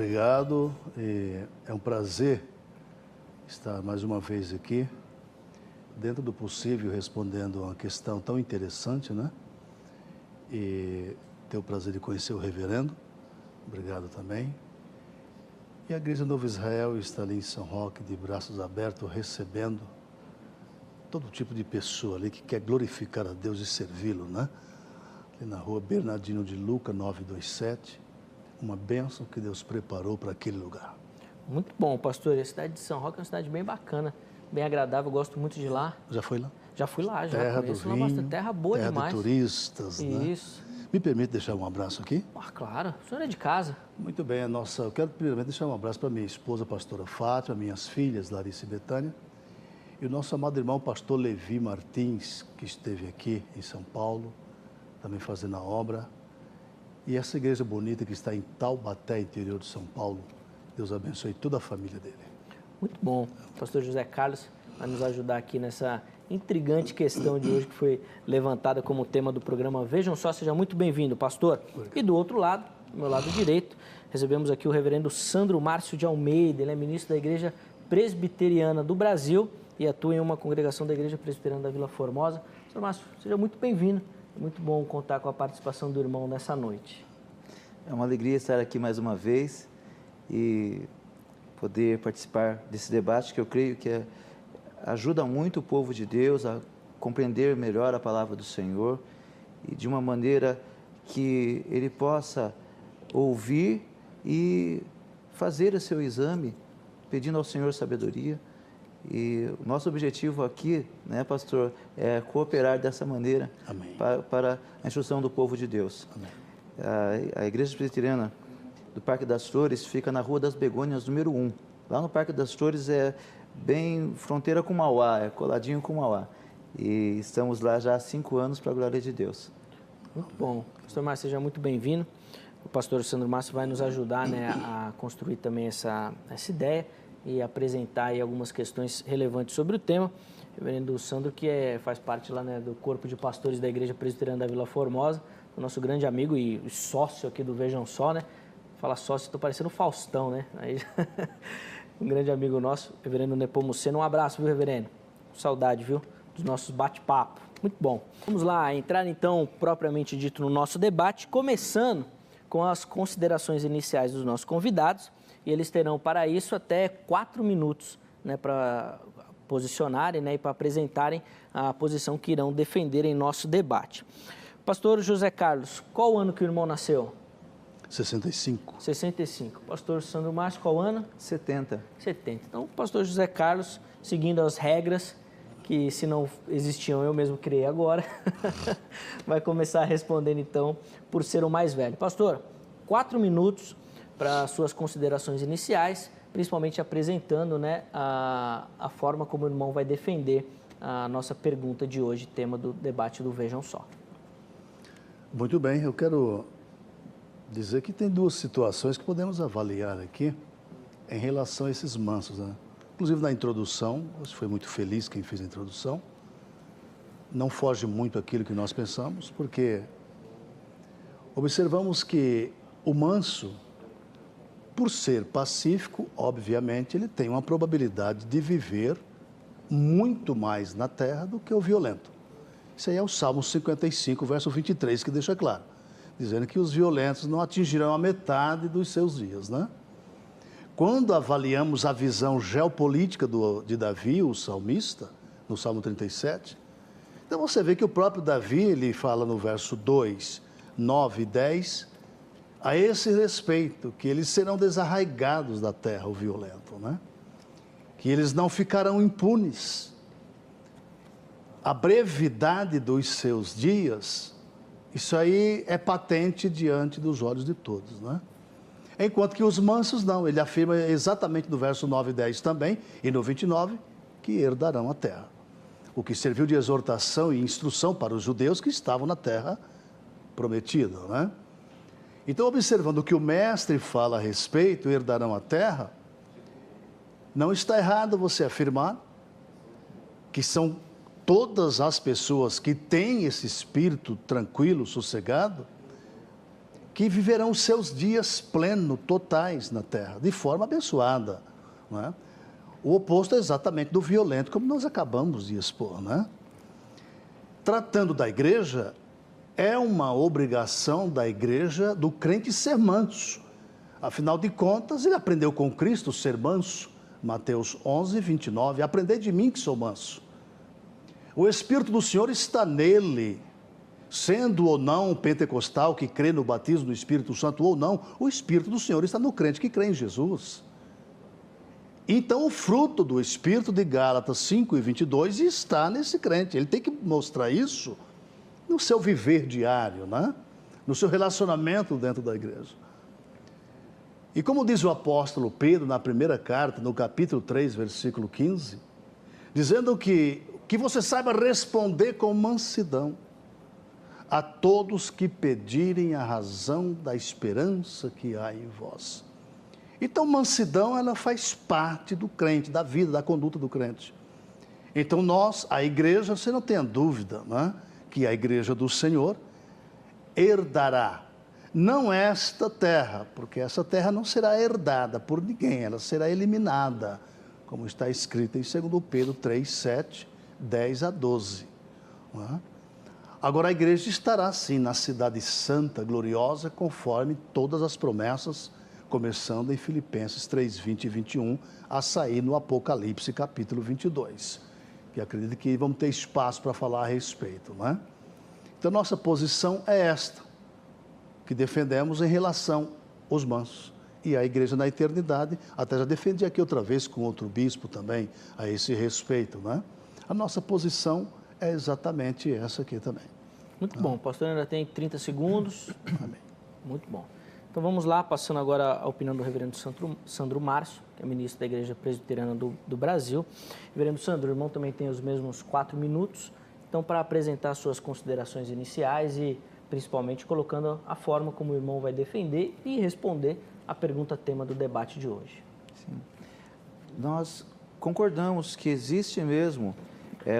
obrigado. É um prazer estar mais uma vez aqui, dentro do possível, respondendo a uma questão tão interessante, né? E ter o prazer de conhecer o reverendo. Obrigado também. E a Igreja Novo Israel está ali em São Roque, de braços abertos, recebendo todo tipo de pessoa ali que quer glorificar a Deus e servi-lo, né? Ali na rua Bernardino de Luca, 927. Uma bênção que Deus preparou para aquele lugar. Muito bom, pastor. A cidade de São Roque é uma cidade bem bacana, bem agradável, gosto muito de lá. Já foi lá? Já fui lá, já terra conheço do lá vinho, bastante. Terra boa terra demais. de turistas, Isso. Né? Me permite deixar um abraço aqui? Ah, claro, o senhor é de casa. Muito bem, eu quero primeiramente deixar um abraço para minha esposa, a pastora Fátima, minhas filhas, Larissa e Betânia, e o nosso amado irmão, pastor Levi Martins, que esteve aqui em São Paulo, também fazendo a obra. E essa igreja bonita que está em Taubaté, interior de São Paulo, Deus abençoe toda a família dele. Muito bom. O pastor José Carlos vai nos ajudar aqui nessa intrigante questão de hoje que foi levantada como tema do programa. Vejam só, seja muito bem-vindo, pastor. Obrigado. E do outro lado, do meu lado direito, recebemos aqui o reverendo Sandro Márcio de Almeida. Ele é ministro da Igreja Presbiteriana do Brasil e atua em uma congregação da Igreja Presbiteriana da Vila Formosa. Sandro Márcio, seja muito bem-vindo. É muito bom contar com a participação do irmão nessa noite. É uma alegria estar aqui mais uma vez e poder participar desse debate que eu creio que ajuda muito o povo de Deus a compreender melhor a palavra do Senhor e de uma maneira que ele possa ouvir e fazer o seu exame, pedindo ao Senhor sabedoria. E o nosso objetivo aqui, né, pastor, é cooperar dessa maneira para a instrução do povo de Deus. A Igreja Presbiteriana do Parque das Flores fica na Rua das Begônias, número 1. Lá no Parque das Flores é bem fronteira com Mauá, é coladinho com Mauá. E estamos lá já há 5 anos para a glória de Deus. Muito bom. Pastor Márcio, seja muito bem-vindo. O pastor Sandro Márcio vai nos ajudar, né, a construir também essa ideia e apresentar aí algumas questões relevantes sobre o tema. O reverendo Sandro, que faz parte lá, né, do corpo de pastores da Igreja Presbiteriana da Vila Formosa, o nosso grande amigo e sócio aqui do Vejam Só, né? Fala sócio, estou parecendo o Faustão, né? Aí, um grande amigo nosso, o reverendo Nepomuceno. Um abraço, viu, reverendo? Saudade, viu? Dos nossos bate-papo. Muito bom. Vamos lá, entrar então, propriamente dito, no nosso debate, começando com as considerações iniciais dos nossos convidados. E eles terão para isso até 4 minutos, né, para posicionarem, né, e para apresentarem a posição que irão defender em nosso debate. Pastor José Carlos, qual ano que o irmão nasceu? 65. 65. Pastor Sandro Márcio, qual ano? 70. 70. Então, o pastor José Carlos, seguindo as regras, que se não existiam eu mesmo criei agora, vai começar respondendo então por ser o mais velho. Pastor, 4 minutos para suas considerações iniciais, principalmente apresentando, né, a forma como o irmão vai defender a nossa pergunta de hoje, tema do debate do Vejam Só. Muito bem, eu quero dizer que tem 2 situações que podemos avaliar aqui em relação a esses mansos, né? Inclusive na introdução, acho que foi muito feliz quem fez a introdução, não foge muito aquilo que nós pensamos, porque observamos que o manso, por ser pacífico, obviamente, ele tem uma probabilidade de viver muito mais na terra do que o violento. Isso aí é o Salmo 55, verso 23, que deixa claro, dizendo que os violentos não atingirão a metade dos seus dias, né? Quando avaliamos a visão geopolítica de Davi, o salmista, no Salmo 37, então você vê que o próprio Davi, ele fala no verso 2, 9 e 10, a esse respeito, que eles serão desarraigados da terra, o violento, né? Que eles não ficarão impunes. A brevidade dos seus dias, isso aí é patente diante dos olhos de todos, né? Enquanto que os mansos não, ele afirma exatamente no verso 9 e 10 também, e no 29, que herdarão a terra. O que serviu de exortação e instrução para os judeus que estavam na terra prometida, né? Então, observando o que o mestre fala a respeito, herdarão a terra, não está errado você afirmar que são todas as pessoas que têm esse espírito tranquilo, sossegado, que viverão os seus dias plenos, totais na terra, de forma abençoada. Não é? O oposto é exatamente do violento, como nós acabamos de expor. Não é? Tratando da igreja, é uma obrigação da igreja, do crente, ser manso. Afinal de contas, ele aprendeu com Cristo ser manso. Mateus 11, 29. Aprendei de mim que sou manso. O Espírito do Senhor está nele. Sendo ou não um pentecostal que crê no batismo do Espírito Santo ou não, o Espírito do Senhor está no crente que crê em Jesus. Então, o fruto do Espírito de Gálatas 5 e 22 está nesse crente. Ele tem que mostrar isso no seu viver diário, né? No seu relacionamento dentro da igreja. E como diz o apóstolo Pedro na primeira carta, no capítulo 3, versículo 15, dizendo que você saiba responder com mansidão a todos que pedirem a razão da esperança que há em vós. Então, mansidão, ela faz parte do crente, da vida, da conduta do crente. Então, nós, a igreja, você não tenha dúvida, né, que a igreja do Senhor herdará, não esta terra, porque essa terra não será herdada por ninguém, ela será eliminada, como está escrito em 2 Pedro 3, 7, 10 a 12. Não é? Agora, a igreja estará, sim, na cidade santa, gloriosa, conforme todas as promessas, começando em Filipenses 3, 20 e 21, a sair no Apocalipse, capítulo 22, que acredito que vamos ter espaço para falar a respeito, não é? Então, nossa posição é esta, que defendemos em relação aos mansos. E a igreja na eternidade, até já defendi aqui outra vez com outro bispo também, a esse respeito, não é? A nossa posição é exatamente essa aqui também. Muito bom. O pastor ainda tem 30 segundos. Amém. Muito bom. Então vamos lá, passando agora a opinião do reverendo Sandro Márcio, que é ministro da Igreja Presbiteriana do Brasil. Reverendo Sandro, o irmão também tem os mesmos 4 minutos, então para apresentar suas considerações iniciais e principalmente colocando a forma como o irmão vai defender e responder a pergunta tema do debate de hoje. Sim. Nós concordamos que existe mesmo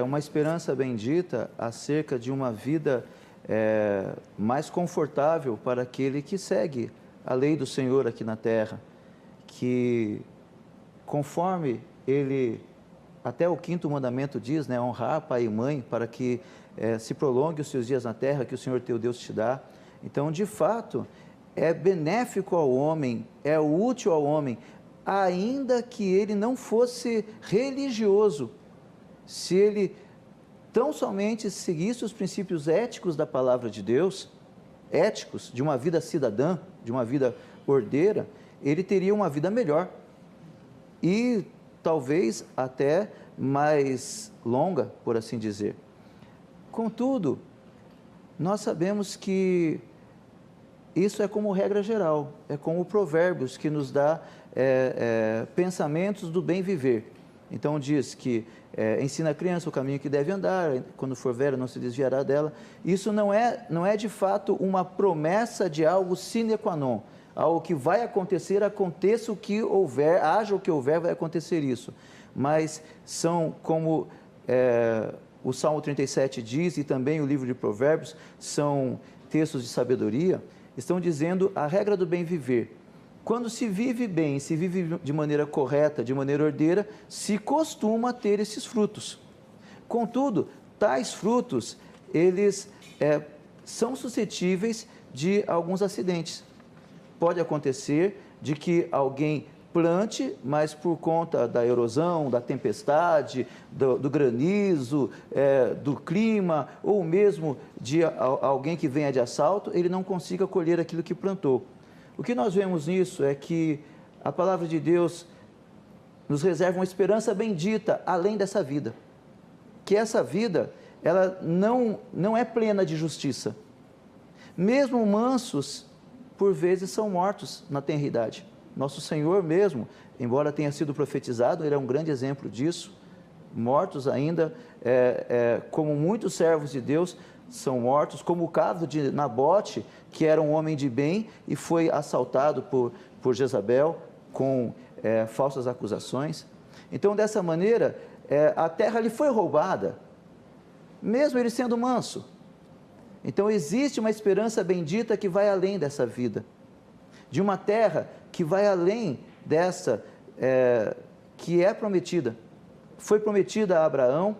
uma esperança bendita acerca de uma vida mais confortável para aquele que segue a lei do Senhor aqui na terra, que conforme ele, até o 5º mandamento diz, né, honrar pai e mãe para que se prolongue os seus dias na terra que o Senhor teu Deus te dá. Então, de fato, é benéfico ao homem, é útil ao homem, ainda que ele não fosse religioso, se ele tão somente seguisse os princípios éticos da palavra de Deus, éticos de uma vida cidadã, de uma vida ordeira, ele teria uma vida melhor e talvez até mais longa, por assim dizer. Contudo, nós sabemos que isso é como regra geral, é como Provérbios, que nos dá pensamentos do bem viver. Então diz que ensina a criança o caminho que deve andar, quando for velha não se desviará dela. Isso não é de fato uma promessa de algo sine qua non, algo que vai acontecer, aconteça o que houver, haja o que houver, vai acontecer isso. Mas são como o Salmo 37 diz, e também o livro de Provérbios, são textos de sabedoria, estão dizendo a regra do bem viver. Quando se vive bem, se vive de maneira correta, de maneira ordeira, se costuma ter esses frutos. Contudo, tais frutos, eles são suscetíveis de alguns acidentes. Pode acontecer de que alguém plante, mas por conta da erosão, da tempestade, do granizo, do clima, ou mesmo de alguém que venha de assalto, ele não consiga colher aquilo que plantou. O que nós vemos nisso é que a palavra de Deus nos reserva uma esperança bendita além dessa vida. Que essa vida, ela não é plena de justiça. Mesmo mansos, por vezes, são mortos na tenridade. Nosso Senhor mesmo, embora tenha sido profetizado, ele é um grande exemplo disso. Mortos ainda, como muitos servos de Deus, são mortos, como o caso de Nabote, que era um homem de bem e foi assaltado por Jezabel com falsas acusações. Então, dessa maneira, a terra lhe foi roubada, mesmo ele sendo manso. Então existe uma esperança bendita que vai além dessa vida, de uma terra que vai além dessa que é prometida. Foi prometida a Abraão,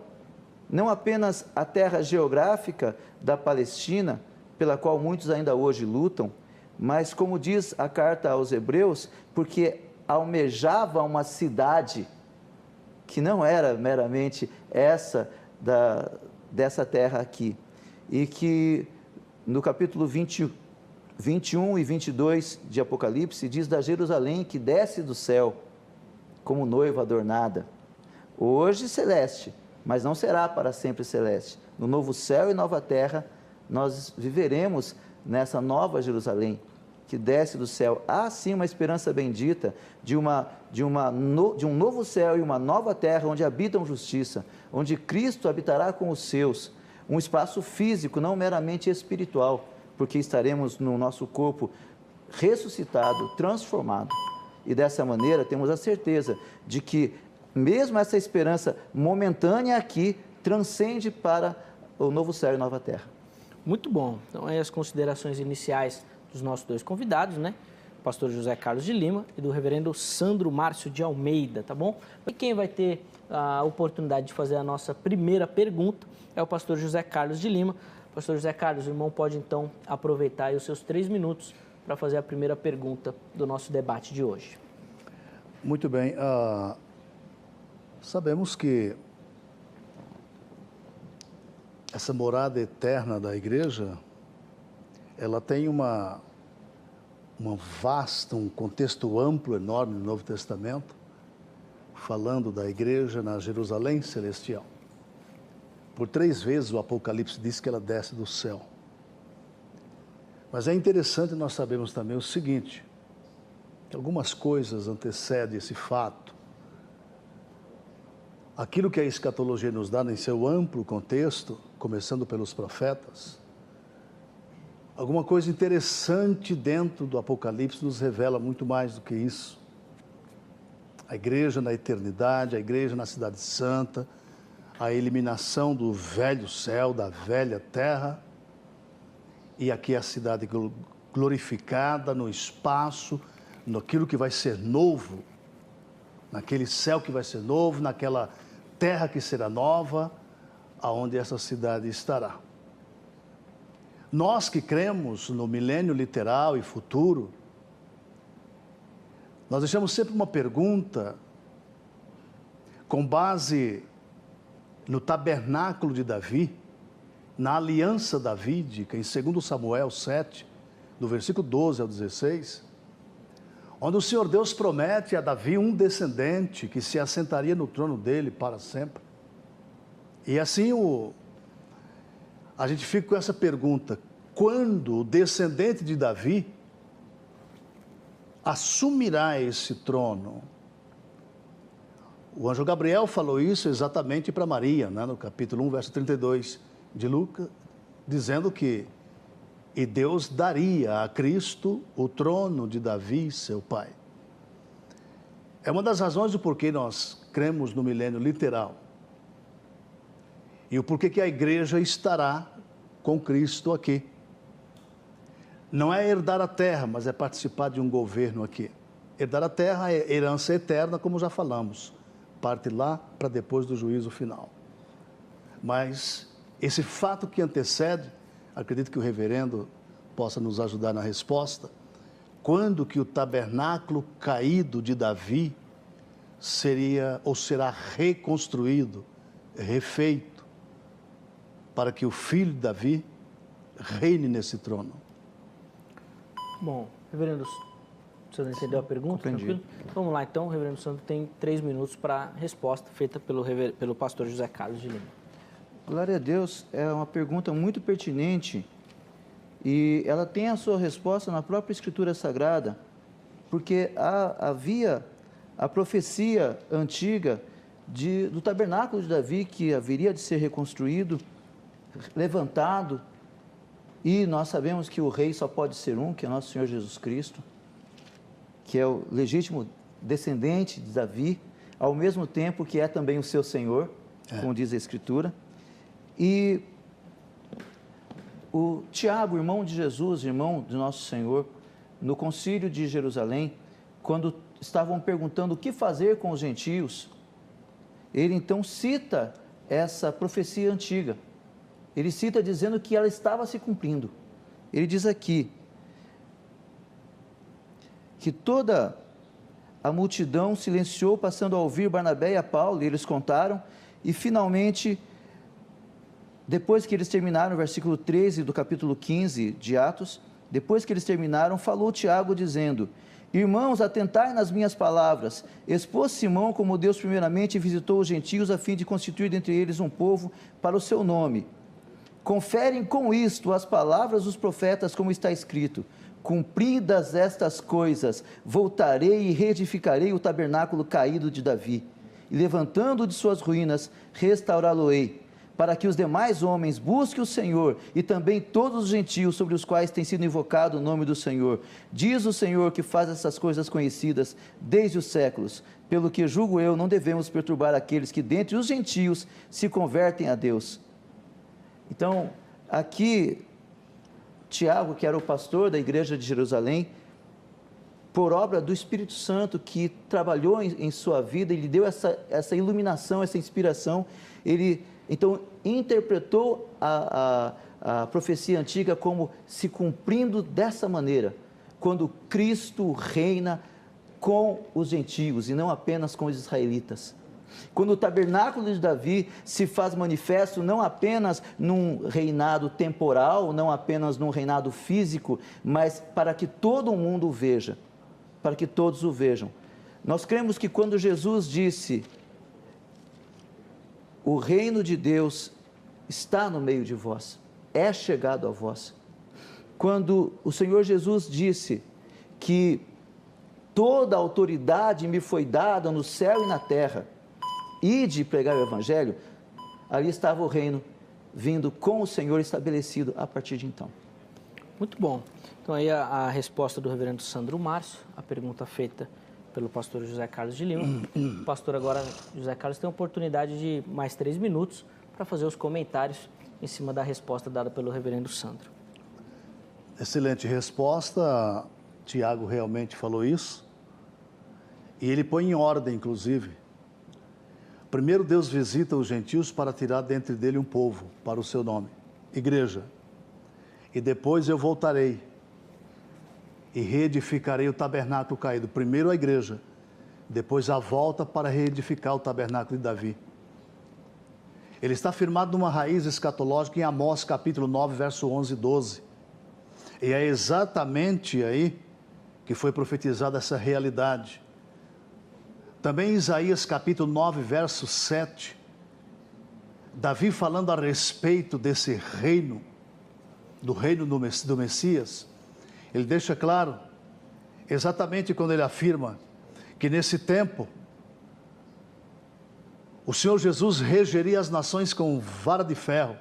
não apenas a terra geográfica da Palestina, pela qual muitos ainda hoje lutam, mas, como diz a carta aos Hebreus, porque almejava uma cidade que não era meramente dessa terra aqui, e que no capítulo 21 e 22 de Apocalipse diz da Jerusalém que desce do céu como noiva adornada, hoje celeste, mas não será para sempre celeste. No novo céu e nova terra nós viveremos nessa nova Jerusalém que desce do céu. Há sim uma esperança bendita de um novo céu e uma nova terra onde habitam justiça, onde Cristo habitará com os seus, um espaço físico, não meramente espiritual, porque estaremos no nosso corpo ressuscitado, transformado. E dessa maneira temos a certeza de que mesmo essa esperança momentânea aqui transcende para o novo céu e nova terra. Muito bom. Então, aí as considerações iniciais dos nossos dois convidados, né? O pastor José Carlos de Lima e do reverendo Sandro Márcio de Almeida, tá bom? E quem vai ter a oportunidade de fazer a nossa primeira pergunta é o pastor José Carlos de Lima. Pastor José Carlos, o irmão pode então aproveitar aí os seus 3 minutos para fazer a primeira pergunta do nosso debate de hoje. Muito bem. Sabemos que essa morada eterna da igreja, ela tem uma vasta, um contexto amplo, enorme no Novo Testamento, falando da igreja na Jerusalém celestial. Por 3 vezes o Apocalipse diz que ela desce do céu. Mas é interessante nós sabermos também o seguinte, que algumas coisas antecedem esse fato. Aquilo que a escatologia nos dá em seu amplo contexto, começando pelos profetas, alguma coisa interessante dentro do Apocalipse nos revela muito mais do que isso. A igreja na eternidade, a igreja na cidade santa, a eliminação do velho céu, da velha terra, e aqui a cidade glorificada no espaço, naquilo que vai ser novo, naquele céu que vai ser novo, naquela terra que será nova, aonde essa cidade estará. Nós que cremos no milênio literal e futuro, nós deixamos sempre uma pergunta com base no tabernáculo de Davi, na aliança davídica, em 2 Samuel 7, do versículo 12 ao 16, onde o Senhor Deus promete a Davi um descendente que se assentaria no trono dele para sempre. E assim a gente fica com essa pergunta: quando o descendente de Davi assumirá esse trono? O anjo Gabriel falou isso exatamente para Maria, né, no capítulo 1, verso 32 de Lucas, dizendo que e Deus daria a Cristo o trono de Davi, seu pai. É uma das razões do porquê nós cremos no milênio literal. E o porquê que a igreja estará com Cristo aqui. Não é herdar a terra, mas é participar de um governo aqui. Herdar a terra é herança eterna, como já falamos. Parte lá para depois do juízo final. Mas esse fato que antecede, acredito que o reverendo possa nos ajudar na resposta. Quando que o tabernáculo caído de Davi seria ou será reconstruído, refeito, para que o filho de Davi reine nesse trono? Bom, reverendo, o senhor entendeu a pergunta? Compreendi. Tranquilo? Vamos lá então, o reverendo Sandro tem 3 minutos para a resposta feita pelo pastor José Carlos de Lima. Glória a Deus, é uma pergunta muito pertinente e ela tem a sua resposta na própria Escritura Sagrada, porque havia a profecia antiga do tabernáculo de Davi que haveria de ser reconstruído, levantado, e nós sabemos que o rei só pode ser um, que é nosso Senhor Jesus Cristo, que é o legítimo descendente de Davi, ao mesmo tempo que é também o seu Senhor, como diz a Escritura. E o Tiago, irmão de Jesus, irmão de nosso Senhor, no concílio de Jerusalém, quando estavam perguntando o que fazer com os gentios, ele então cita essa profecia antiga. Ele cita dizendo que ela estava se cumprindo. Ele diz aqui que toda a multidão silenciou, passando a ouvir Barnabé e a Paulo, e eles contaram, e finalmente, depois que eles terminaram, no versículo 13 do capítulo 15 de Atos, depois que eles terminaram, falou Tiago dizendo: irmãos, atentai nas minhas palavras. Expôs Simão como Deus primeiramente visitou os gentios a fim de constituir dentre eles um povo para o seu nome. Conferem com isto as palavras dos profetas, como está escrito: cumpridas estas coisas, voltarei e reedificarei o tabernáculo caído de Davi, e levantando de suas ruínas, restaurá-lo-ei, para que os demais homens busquem o Senhor, e também todos os gentios sobre os quais tem sido invocado o nome do Senhor. Diz o Senhor que faz essas coisas conhecidas desde os séculos, pelo que julgo eu, não devemos perturbar aqueles que dentre os gentios se convertem a Deus. Então, aqui, Tiago, que era o pastor da igreja de Jerusalém, por obra do Espírito Santo que trabalhou em sua vida, ele deu essa iluminação, essa inspiração, ele então interpretou a profecia antiga como se cumprindo dessa maneira, quando Cristo reina com os gentios e não apenas com os israelitas. Quando o tabernáculo de Davi se faz manifesto não apenas num reinado temporal, não apenas num reinado físico, mas para que todo mundo o veja, para que todos o vejam. Nós cremos que quando Jesus disse: o reino de Deus está no meio de vós, é chegado a vós. Quando o Senhor Jesus disse que toda a autoridade me foi dada no céu e na terra, e de pregar o Evangelho, ali estava o reino vindo com o Senhor estabelecido a partir de então. Muito bom. Então aí a resposta do reverendo Sandro Márcio, a pergunta feita pelo pastor José Carlos de Lima. O pastor agora, José Carlos, tem a oportunidade de mais 3 minutos para fazer os comentários em cima da resposta dada pelo reverendo Sandro. Excelente resposta. Tiago realmente falou isso. E ele põe em ordem, inclusive. Primeiro Deus visita os gentios para tirar dentre dele um povo, para o seu nome, igreja. E depois eu voltarei e reedificarei o tabernáculo caído. Primeiro a igreja, depois a volta para reedificar o tabernáculo de Davi. Ele está firmado numa raiz escatológica em Amós capítulo 9, verso 11 e 12. E é exatamente aí que foi profetizada essa realidade. Também em Isaías capítulo 9, verso 7, Davi falando a respeito desse reino, do reino do Messias, ele deixa claro, exatamente quando ele afirma que nesse tempo, o Senhor Jesus regeria as nações com vara de ferro.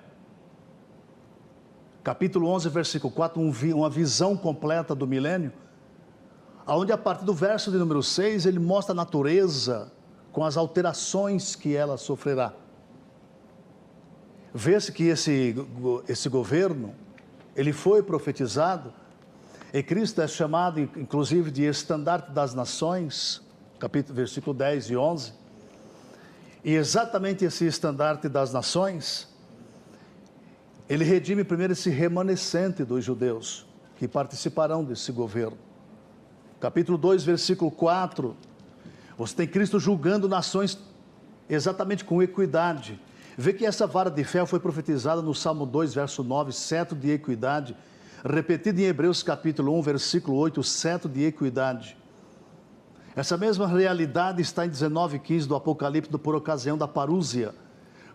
Capítulo 11, versículo 4, uma visão completa do milênio, onde a partir do verso de número 6, ele mostra a natureza com as alterações que ela sofrerá. Vê-se que esse governo, ele foi profetizado, e Cristo é chamado, inclusive, de estandarte das nações, versículo 10 e 11, e exatamente esse estandarte das nações, ele redime primeiro esse remanescente dos judeus, que participarão desse governo. Capítulo 2, versículo 4, você tem Cristo julgando nações exatamente com equidade. Vê que essa vara de ferro foi profetizada no Salmo 2, verso 9, cetro de equidade, repetido em Hebreus capítulo 1, versículo 8, cetro de equidade. Essa mesma realidade está em 19:15 do Apocalipse, por ocasião da parúzia,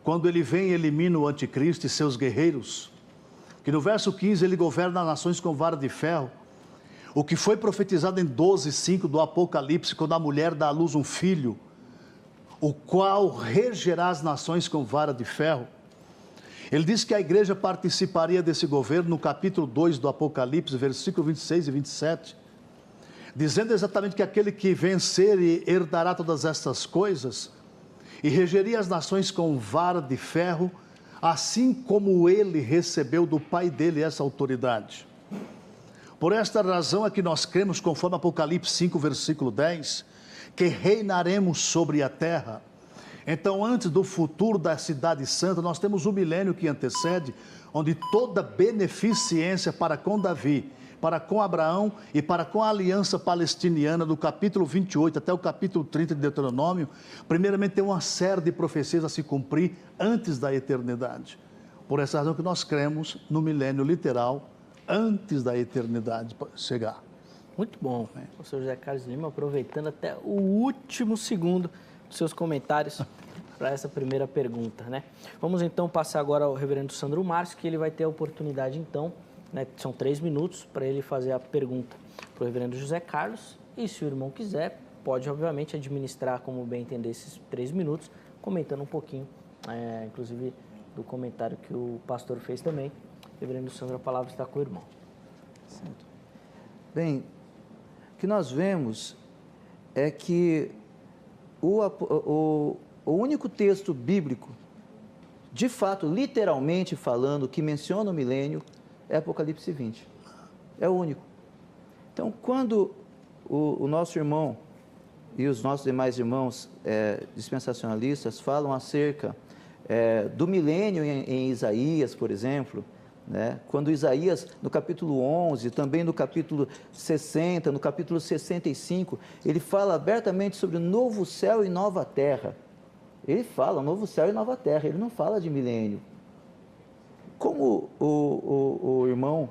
quando ele vem e elimina o anticristo e seus guerreiros, que no verso 15 ele governa as nações com vara de ferro. O que foi profetizado em 12:5 do Apocalipse, quando a mulher dá à luz um filho, o qual regerá as nações com vara de ferro. Ele diz que a igreja participaria desse governo no capítulo 2 do Apocalipse, versículo 26 e 27, dizendo exatamente que aquele que vencer herdará todas estas coisas e regeria as nações com vara de ferro, assim como ele recebeu do Pai dele essa autoridade. Por esta razão é que nós cremos, conforme Apocalipse 5, versículo 10, que reinaremos sobre a terra. Então, antes do futuro da cidade santa, nós temos o milênio que antecede, onde toda beneficência para com Davi, para com Abraão e para com a aliança palestiniana, do capítulo 28 até o capítulo 30 de Deuteronômio, primeiramente tem uma série de profecias a se cumprir antes da eternidade. Por essa razão que nós cremos no milênio literal, antes da eternidade chegar. Muito bom, professor José Carlos Lima, aproveitando até o último segundo dos seus comentários para essa primeira pergunta, né? Vamos então passar agora ao reverendo Sandro Márcio, que ele vai ter a oportunidade então, né, são 3 minutos para ele fazer a pergunta para o reverendo José Carlos, e se o irmão quiser, pode obviamente administrar como bem entender esses 3 minutos, comentando um pouquinho, inclusive do comentário que o pastor fez também. Reverendo Sandro, a palavra está com o irmão. Certo. Bem, o que nós vemos é que o único texto bíblico, de fato, literalmente falando, que menciona o milênio, é Apocalipse 20. É o único. Então, quando o nosso irmão e os nossos demais irmãos dispensacionalistas falam acerca do milênio em Isaías, por exemplo, né? Quando Isaías, no capítulo 11, também no capítulo 60, no capítulo 65, ele fala abertamente sobre o novo céu e nova terra. Ele fala novo céu e nova terra, ele não fala de milênio. Como o irmão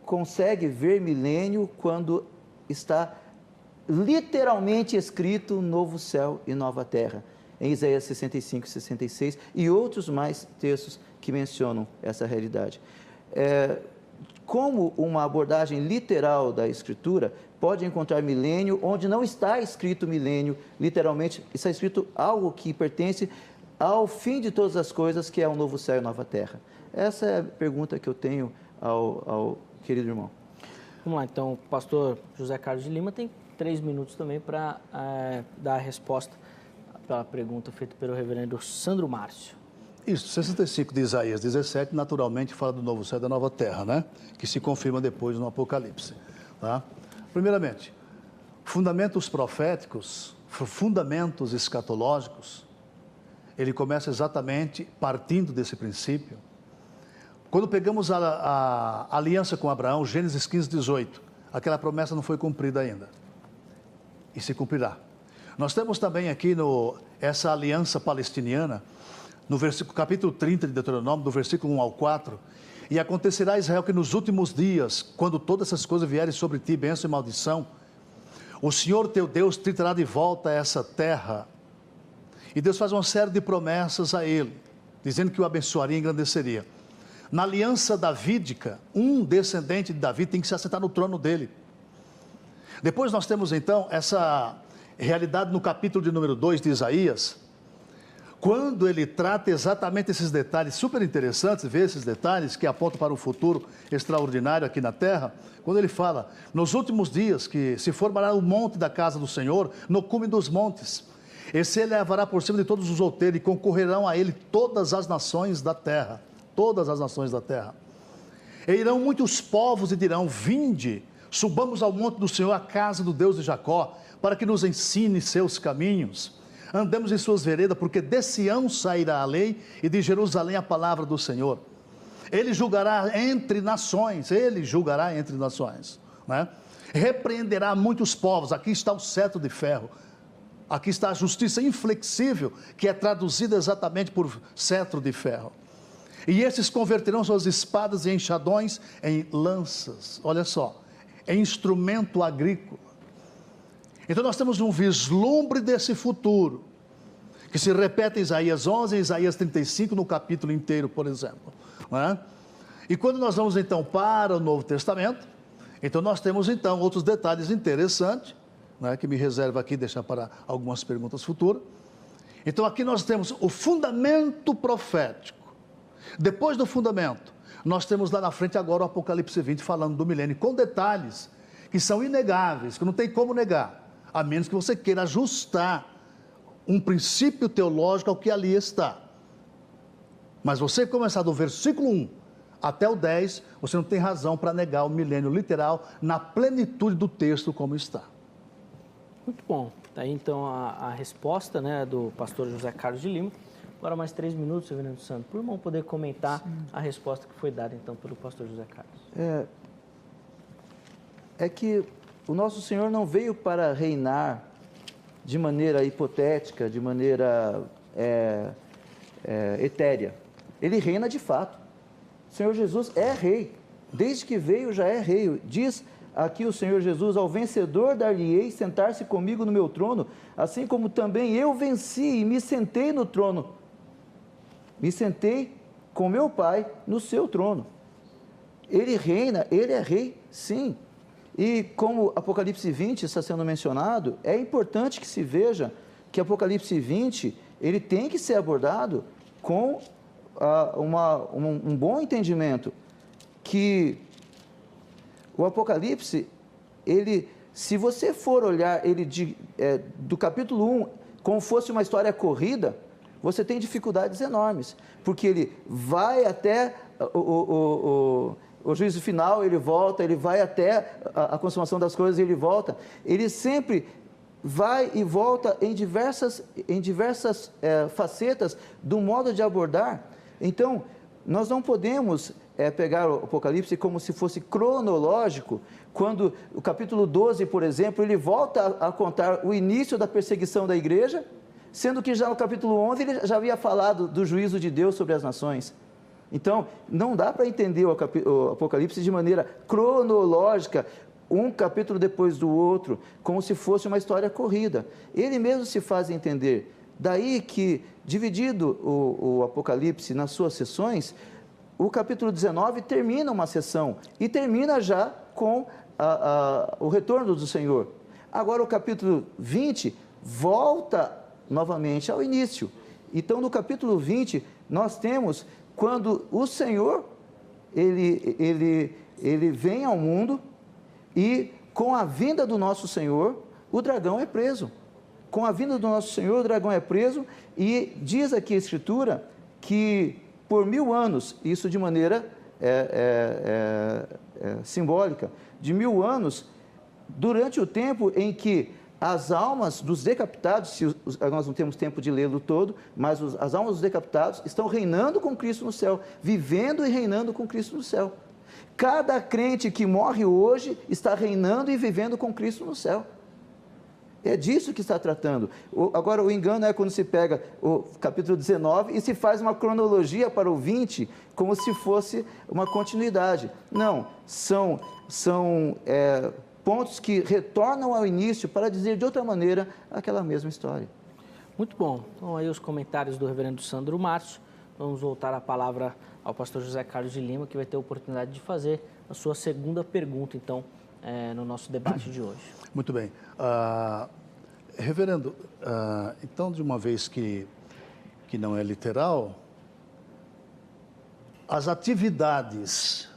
consegue ver milênio quando está literalmente escrito novo céu e nova terra? Em Isaías 65 e 66 e outros mais textos que mencionam essa realidade. Como uma abordagem literal da Escritura pode encontrar milênio onde não está escrito milênio, literalmente está escrito algo que pertence ao fim de todas as coisas, que é o novo céu e nova terra? Essa é a pergunta que eu tenho ao querido irmão. Vamos lá, então, o pastor José Carlos de Lima tem 3 minutos também para dar a resposta pela pergunta feita pelo reverendo Sandro Márcio. Isso, 65 de Isaías 17, naturalmente fala do novo céu e da nova terra, né? Que se confirma depois no Apocalipse. Tá? Primeiramente, fundamentos proféticos, fundamentos escatológicos, ele começa exatamente partindo desse princípio. Quando pegamos a aliança com Abraão, Gênesis 15, 18, aquela promessa não foi cumprida ainda. E se cumprirá. Nós temos também aqui essa aliança palestiniana, no capítulo 30 de Deuteronômio, do versículo 1 ao 4, e acontecerá, Israel, que nos últimos dias, quando todas essas coisas vierem sobre ti, bênção e maldição, o Senhor teu Deus te trará de volta a essa terra. E Deus faz uma série de promessas a ele, dizendo que o abençoaria e engrandeceria. Na aliança davídica, um descendente de Davi tem que se assentar no trono dele. Depois nós temos então essa realidade no capítulo de número 2 de Isaías, quando ele trata exatamente esses detalhes super interessantes, ver esses detalhes que apontam para um futuro extraordinário aqui na terra, quando ele fala, nos últimos dias que se formará o monte da casa do Senhor, no cume dos montes, e se elevará por cima de todos os outeiros, e concorrerão a ele todas as nações da terra, e irão muitos povos e dirão, vinde, subamos ao monte do Senhor, a casa do Deus de Jacó, para que nos ensine seus caminhos, andemos em suas veredas, porque de Sião sairá a lei, e de Jerusalém a palavra do Senhor. Ele julgará entre nações, né? Repreenderá muitos povos, aqui está o cetro de ferro, aqui está a justiça inflexível, que é traduzida exatamente por cetro de ferro. E esses converterão suas espadas e enxadões em lanças, olha só, em instrumento agrícola. Então nós temos um vislumbre desse futuro, que se repete em Isaías 11 e Isaías 35, no capítulo inteiro, por exemplo. Né? E quando nós vamos então para o Novo Testamento, então nós temos então outros detalhes interessantes, né, que me reserva aqui, deixar para algumas perguntas futuras. Então aqui nós temos o fundamento profético. Depois do fundamento, nós temos lá na frente agora o Apocalipse 20 falando do milênio, com detalhes que são inegáveis, que não tem como negar, a menos que você queira ajustar um princípio teológico ao que ali está. Mas você começar do versículo 1 até o 10, você não tem razão para negar o milênio literal na plenitude do texto como está. Muito bom. Tá aí então a resposta, né, do pastor José Carlos de Lima. Agora mais 3 minutos, reverendo Sandro, para o irmão poder comentar a resposta que foi dada então pelo pastor José Carlos. É que o nosso Senhor não veio para reinar de maneira hipotética, de maneira etérea. Ele reina de fato. O Senhor Jesus é rei. Desde que veio já é rei. Diz aqui o Senhor Jesus: ao vencedor dar-lhe-ei sentar-se comigo no meu trono, assim como também eu venci e me sentei no trono. Me sentei com meu Pai no seu trono. Ele reina, ele é rei, sim. E como Apocalipse 20 está sendo mencionado, é importante que se veja que Apocalipse 20, ele tem que ser abordado com um bom entendimento, que o Apocalipse, se você for olhar ele do capítulo 1 como fosse uma história corrida, você tem dificuldades enormes, porque ele vai até o juízo final, ele volta, ele vai até a consumação das coisas, ele volta. Ele sempre vai e volta em diversas facetas do modo de abordar. Então, nós não podemos pegar o Apocalipse como se fosse cronológico, quando o capítulo 12, por exemplo, ele volta a contar o início da perseguição da igreja, sendo que já no capítulo 11 ele já havia falado do juízo de Deus sobre as nações. Então, não dá para entender o Apocalipse de maneira cronológica, um capítulo depois do outro, como se fosse uma história corrida. Ele mesmo se faz entender. Daí que, dividido o Apocalipse nas suas sessões, o capítulo 19 termina uma sessão e termina já com o retorno do Senhor. Agora, o capítulo 20 volta novamente ao início. Então, no capítulo 20, nós temos quando o Senhor, ele vem ao mundo e, com a vinda do nosso Senhor, o dragão é preso. Com a vinda do nosso Senhor, o dragão é preso, e diz aqui a Escritura que por 1000 anos, isso de maneira simbólica, de 1000 anos, durante o tempo em que as almas dos decapitados, nós não temos tempo de lê-lo todo, mas as almas dos decapitados estão reinando com Cristo no céu, vivendo e reinando com Cristo no céu. Cada crente que morre hoje está reinando e vivendo com Cristo no céu. É disso que está tratando. Agora, o engano é quando se pega o capítulo 19 e se faz uma cronologia para o 20, como se fosse uma continuidade. Não, são pontos que retornam ao início para dizer de outra maneira aquela mesma história. Muito bom. Então, aí os comentários do reverendo Sandro Márcio. Vamos voltar a palavra ao pastor José Carlos de Lima, que vai ter a oportunidade de fazer a sua segunda pergunta, então, no nosso debate de hoje. Muito bem. Reverendo, então, de uma vez que não é literal, as atividades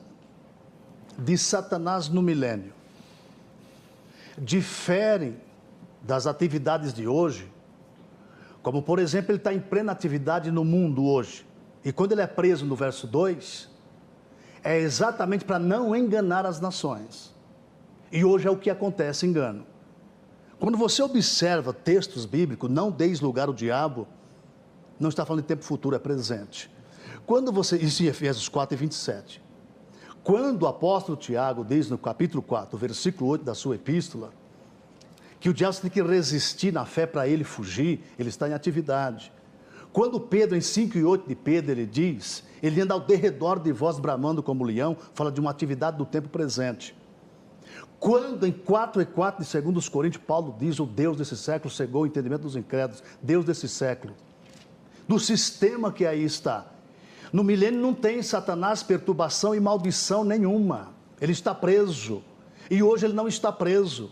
de Satanás no milênio diferem das atividades de hoje, como, por exemplo, ele está em plena atividade no mundo hoje, e quando ele é preso no verso 2, é exatamente para não enganar as nações. E hoje é o que acontece, engano. Quando você observa textos bíblicos, não deis lugar ao diabo, não está falando de tempo futuro, é presente. Isso em Efésios 4 e 27. Quando o apóstolo Tiago diz no capítulo 4, versículo 8 da sua epístola, que o diabo tem que resistir na fé para ele fugir, ele está em atividade. Quando Pedro, em 5 e 8 de Pedro, ele diz, ele anda ao derredor de vós bramando como leão, fala de uma atividade do tempo presente. Quando em 4 e 4 de 2 Coríntios, Paulo diz, o Deus desse século cegou o entendimento dos incrédulos, Deus desse século, do sistema que aí está. No milênio não tem Satanás, perturbação e maldição nenhuma, ele está preso, e hoje ele não está preso.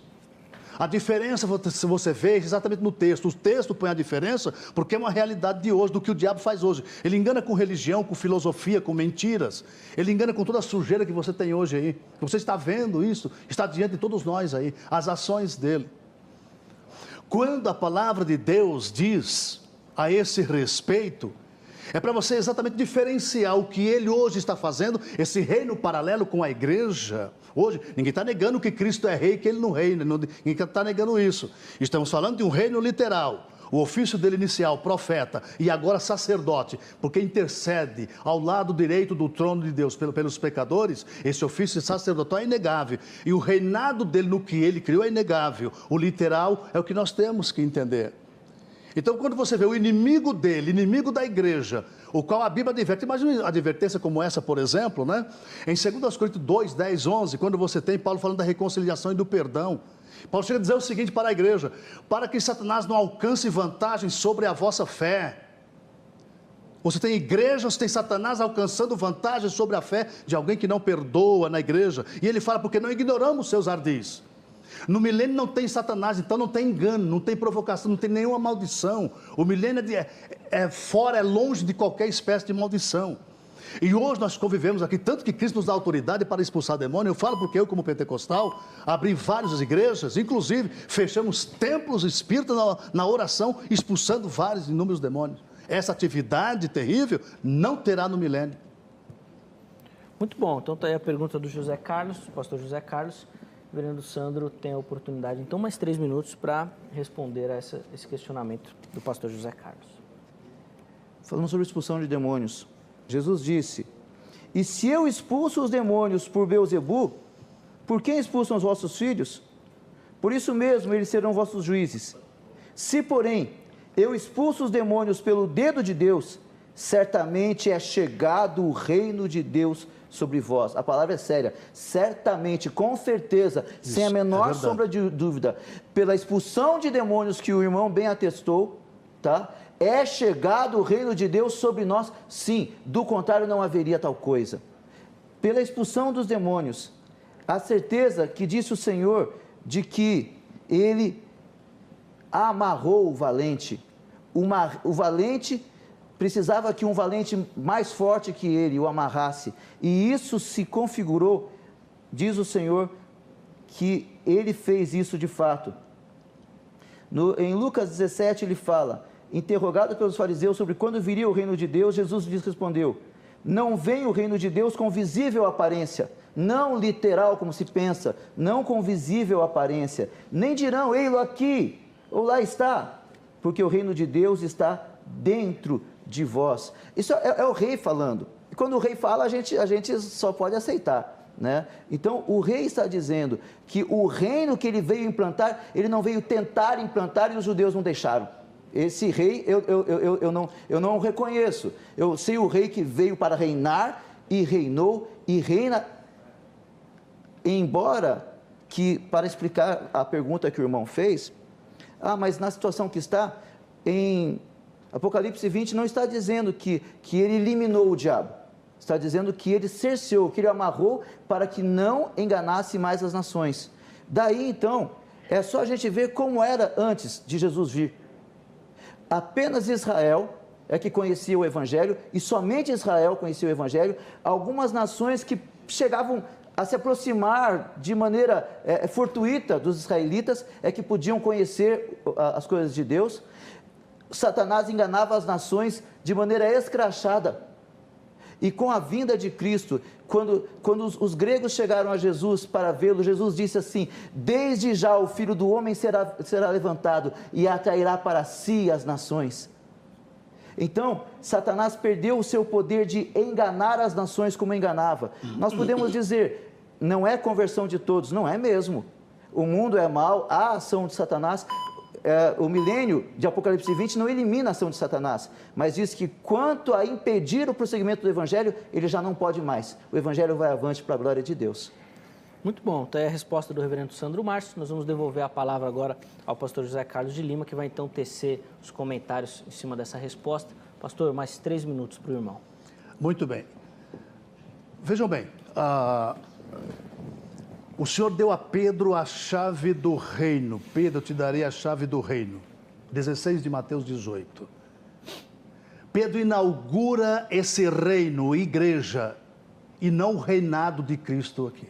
A diferença você vê exatamente no texto, o texto põe a diferença porque é uma realidade de hoje, do que o diabo faz hoje. Ele engana com religião, com filosofia, com mentiras, ele engana com toda a sujeira que você tem hoje aí. Você está vendo isso, está diante de todos nós aí, as ações dele. Quando a palavra de Deus diz a esse respeito, É para você exatamente diferenciar o que ele hoje está fazendo, esse reino paralelo com a igreja. Hoje, ninguém está negando que Cristo é rei, que ele não reina, ninguém está negando isso. Estamos falando de um reino literal. O ofício dele inicial, profeta, e agora sacerdote, porque intercede ao lado direito do trono de Deus pelos pecadores, esse ofício sacerdotal é inegável. E o reinado dele no que ele criou é inegável. O literal é o que nós temos que entender. Então, quando você vê o inimigo dele, inimigo da igreja, o qual a Bíblia adverte, imagina uma advertência como essa, por exemplo, né? Em 2 Coríntios 2, 10, 11, quando você tem Paulo falando da reconciliação e do perdão, Paulo chega a dizer o seguinte para a igreja: para que Satanás não alcance vantagem sobre a vossa fé. Você tem igrejas, tem Satanás alcançando vantagem sobre a fé de alguém que não perdoa na igreja, e ele fala, porque não ignoramos seus ardis. No milênio não tem Satanás, então não tem engano, não tem provocação, não tem nenhuma maldição. O milênio é longe de qualquer espécie de maldição. E hoje nós convivemos aqui, tanto que Cristo nos dá autoridade para expulsar demônio. Eu falo porque eu, como pentecostal, abri várias igrejas, inclusive fechamos templos espíritas na oração, expulsando vários inúmeros demônios. Essa atividade terrível não terá no milênio. Muito bom, então está aí a pergunta do José Carlos, do pastor José Carlos. O reverendo Sandro tem a oportunidade, então, mais 3 minutos para responder a esse questionamento do pastor José Carlos. Falando sobre expulsão de demônios, Jesus disse: e se eu expulso os demônios por Beelzebu, por quem expulsam os vossos filhos? Por isso mesmo eles serão vossos juízes. Se, porém, eu expulso os demônios pelo dedo de Deus, certamente é chegado o reino de Deus sobre vós. A palavra é séria. Certamente, com certeza, isso, sem a menor sombra de dúvida, pela expulsão de demônios que o irmão bem atestou, tá? É chegado o reino de Deus sobre nós, sim, do contrário não haveria tal coisa. Pela expulsão dos demônios, a certeza que disse o Senhor de que ele amarrou o valente. O valente precisava que um valente mais forte que ele o amarrasse, e isso se configurou, diz o Senhor, que ele fez isso de fato. Em Lucas 17 ele fala, interrogado pelos fariseus sobre quando viria o reino de Deus, Jesus lhes respondeu: não vem o reino de Deus com visível aparência, não literal como se pensa, não com visível aparência, nem dirão, ei-lo aqui, ou lá está, porque o reino de Deus está dentro de vós. Isso é o rei falando. E quando o rei fala, a gente só pode aceitar, né? Então, o rei está dizendo que o reino que ele veio implantar, ele não veio tentar implantar e os judeus não deixaram. Esse rei eu não reconheço. Eu sei o rei que veio para reinar e reinou e reina. Embora que, para explicar a pergunta que o irmão fez, mas na situação que está, em Apocalipse 20 não está dizendo que ele eliminou o diabo, está dizendo que ele cerceou, que ele amarrou para que não enganasse mais as nações. Daí então, é só a gente ver como era antes de Jesus vir. Apenas Israel é que conhecia o Evangelho, e somente Israel conhecia o Evangelho. Algumas nações que chegavam a se aproximar de maneira fortuita dos israelitas é que podiam conhecer as coisas de Deus. Satanás enganava as nações de maneira escrachada. E com a vinda de Cristo, quando os gregos chegaram a Jesus para vê-lo, Jesus disse assim: desde já o Filho do Homem será levantado e atrairá para si as nações. Então, Satanás perdeu o seu poder de enganar as nações como enganava. Nós podemos dizer, não é conversão de todos, não é mesmo. O mundo é mau, há ação de Satanás. O milênio de Apocalipse 20 não elimina a ação de Satanás, mas diz que quanto a impedir o prosseguimento do Evangelho, ele já não pode mais. O Evangelho vai avante para a glória de Deus. Muito bom, então é a resposta do reverendo Sandro Márcio. Nós vamos devolver a palavra agora ao pastor José Carlos de Lima, que vai então tecer os comentários em cima dessa resposta. Pastor, mais 3 minutos para o irmão. Muito bem. Vejam bem, o Senhor deu a Pedro a chave do reino. Pedro, eu te darei a chave do reino. 16 de Mateus 18. Pedro inaugura esse reino, igreja, e não o reinado de Cristo aqui,